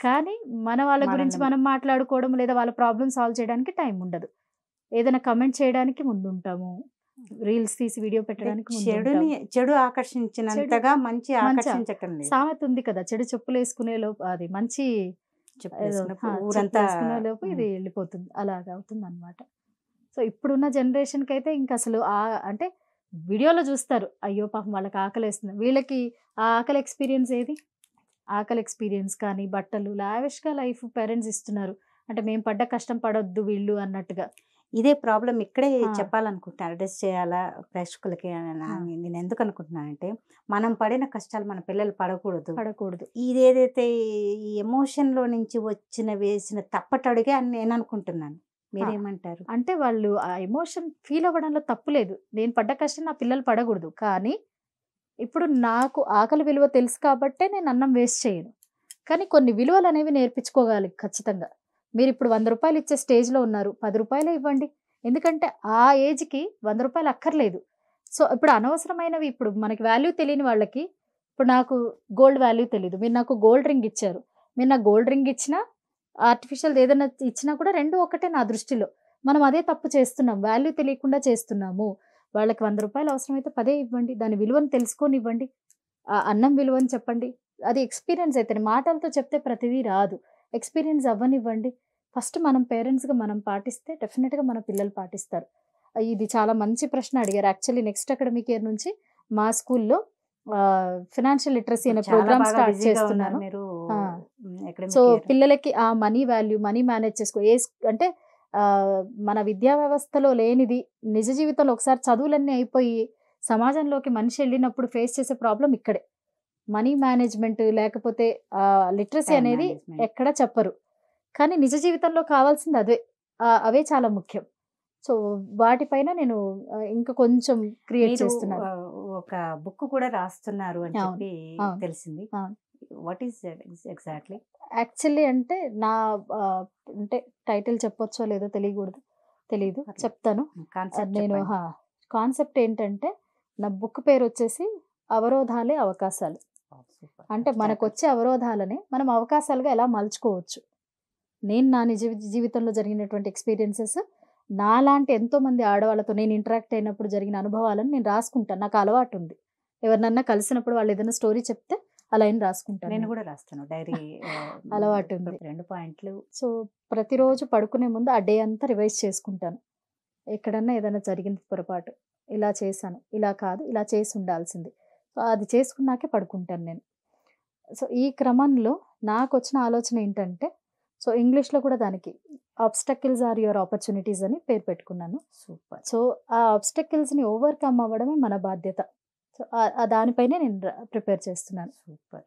కానీ మన వాళ్ళ గురించి మనం మాట్లాడుకోవడం లేదా వాళ్ళ ప్రాబ్లమ్ సాల్వ్ చేయడానికి టైం ఉండదు. ఏదైనా కమెంట్ చేయడానికి ముందుంటాము, రీల్స్ తీసి వీడియో పెట్టడానికి ముందుంటాం. చెడు ఆకర్షించినంతగా మంచి ఆకర్షించటం లేదు. సామెత ఉంది కదా, చెడు చెప్పులు వేసుకునే లోపు అది మంచి ఊరంతా వేసుకునే లోపు ఇది వెళ్ళిపోతుంది, అలాగా అవుతుంది అనమాట. సో ఇప్పుడున్న జనరేషన్కి అయితే ఇంకా అసలు అంటే వీడియోలో చూస్తారు, అయ్యో పాపం వాళ్ళకి ఆకలి వేస్తుంది, వీళ్ళకి ఆ ఆకలి ఎక్స్పీరియన్స్ ఏది? ఆకలి ఎక్స్పీరియన్స్ కానీ బట్టలు లావిష్గా లైఫ్ పేరెంట్స్ ఇస్తున్నారు, అంటే మేము పడ్డ కష్టం పడొద్దు వీళ్ళు అన్నట్టుగా. ఇదే ప్రాబ్లం ఇక్కడే చెప్పాలనుకుంటున్నాను, అడ్రస్ చేయాలా ప్రేక్షకులకి నేను ఎందుకు అనుకుంటున్నానంటే, మనం పడిన కష్టాలు మన పిల్లలు పడకూడదు. ఇదేదైతే ఈ ఎమోషన్లో నుంచి వేసిన తప్పటడుగే అని నేను అనుకుంటున్నాను. మీరేమంటారు? అంటే వాళ్ళు ఆ ఎమోషన్ ఫీల్ అవ్వడంలో తప్పు లేదు, నేను పడ్డ కష్టం నా పిల్లలు పడకూడదు, కానీ ఇప్పుడు నాకు ఆకలి విలువ తెలుసు కాబట్టే నేను అన్నం వేస్ట్ చేయను. కానీ కొన్ని విలువలు అనేవి నేర్పించుకోవాలి ఖచ్చితంగా. మీరు ఇప్పుడు 100 రూపాయలు ఇచ్చే స్టేజ్లో ఉన్నారు, 10 రూపాయలే ఇవ్వండి. ఎందుకంటే ఆ ఏజ్కి 100 రూపాయలు అక్కర్లేదు. సో ఇప్పుడు అనవసరమైనవి, ఇప్పుడు మనకి వాల్యూ తెలియని వాళ్ళకి, ఇప్పుడు నాకు గోల్డ్ వాల్యూ తెలీదు, మీరు నాకు గోల్డ్ రింగ్ ఇచ్చారు, మీరు నాకు గోల్డ్ రింగ్ ఇచ్చినా ఆర్టిఫిషియల్ ఏదైనా ఇచ్చినా కూడా రెండు ఒకటే నా దృష్టిలో. మనం అదే తప్పు చేస్తున్నాం, వాల్యూ తెలియకుండా చేస్తున్నాము. వాళ్ళకి 100 రూపాయలు అవసరమైతే 10 ఇవ్వండి, దాని విలువను తెలుసుకొని ఇవ్వండి, అన్నం విలువని చెప్పండి. అది ఎక్స్పీరియన్స్ అయితే, మాటలతో చెప్తే ప్రతిదీ రాదు, ఎక్స్పీరియన్స్ అవ్వనివ్వండి. ఫస్ట్ మనం పేరెంట్స్గా మనం పాటిస్తే డెఫినెట్గా మన పిల్లలు పాటిస్తారు. ఇది చాలా మంచి ప్రశ్న అడిగారు. యాక్చువల్లీ నెక్స్ట్ అకాడమిక్ ఇయర్ నుంచి మా స్కూల్లో ఫినాన్షియల్ లిటరసీ అనే ప్రోగ్రామ్ స్టార్ట్ చేస్తున్నాను. సో పిల్లలకి ఆ మనీ వాల్యూ, మనీ మేనేజ్ చేసుకో అంటే మన విద్యా వ్యవస్థలో లేనిది నిజ జీవితంలో ఒకసారి చదువులన్నీ అయిపోయి సమాజంలోకి మనిషి వెళ్ళినప్పుడు ఫేస్ చేసే ప్రాబ్లం ఇక్కడే. మనీ మేనేజ్మెంట్ లేకపోతే లిటరసీ అనేది ఎక్కడ చెప్పరు, కానీ నిజ జీవితంలో కావాల్సింది అవే చాలా ముఖ్యం. సో వాటిపైన నేను ఇంకా కొంచెం క్రియేట్ చేస్తున్నాను. ఒక బుక్ కూడా రాస్తున్నారు అని చెప్పి తెలిసింది. What is exactly? యాక్చువల్లీ అంటే నా అంటే టైటిల్ చెప్పొచ్చో లేదో తెలియదు, చెప్తాను. నేను కాన్సెప్ట్ ఏంటంటే, నా బుక్ పేరు వచ్చేసి అవరోధాలే అవకాశాలు. అంటే మనకు వచ్చే అవరోధాలని మనం అవకాశాలుగా ఎలా మలుచుకోవచ్చు. నేను నా నిజ జీవితంలో జరిగినటువంటి ఎక్స్పీరియన్సెస్, నాలాంటి ఎంతోమంది ఆడవాళ్ళతో నేను ఇంటరాక్ట్ అయినప్పుడు జరిగిన అనుభవాలను నేను రాసుకుంటాను. నాకు అలవాటు ఉంది, ఎవరినన్నా కలిసినప్పుడు వాళ్ళు ఏదైనా స్టోరీ చెప్తే అలా ఏం రాసుకుంటాను. నేను కూడా రాస్తాను డైరీ, అలవాటు ఉంది. 2 పాయింట్లు. సో ప్రతిరోజు పడుకునే ముందు ఆ డే అంతా రివైజ్ చేసుకుంటాను. ఎక్కడన్నా ఏదైనా జరిగింది పొరపాటు, ఇలా చేశాను, ఇలా కాదు, ఇలా చేసి ఉండాల్సింది, అది చేసుకున్నాకే పడుకుంటాను నేను. సో ఈ క్రమంలో నాకు వచ్చిన ఆలోచన ఏంటంటే, సో ఇంగ్లీష్లో కూడా దానికి ఆబ్స్టకిల్స్ ఆర్ యువర్ ఆపర్చునిటీస్ అని పేరు పెట్టుకున్నాను. సూపర్. సో ఆ ఆబ్స్టకిల్స్ని ఓవర్కమ్ అవ్వడమే మన బాధ్యత. సో దానిపైనే నేను ప్రిపేర్ చేస్తున్నాను. సూపర్.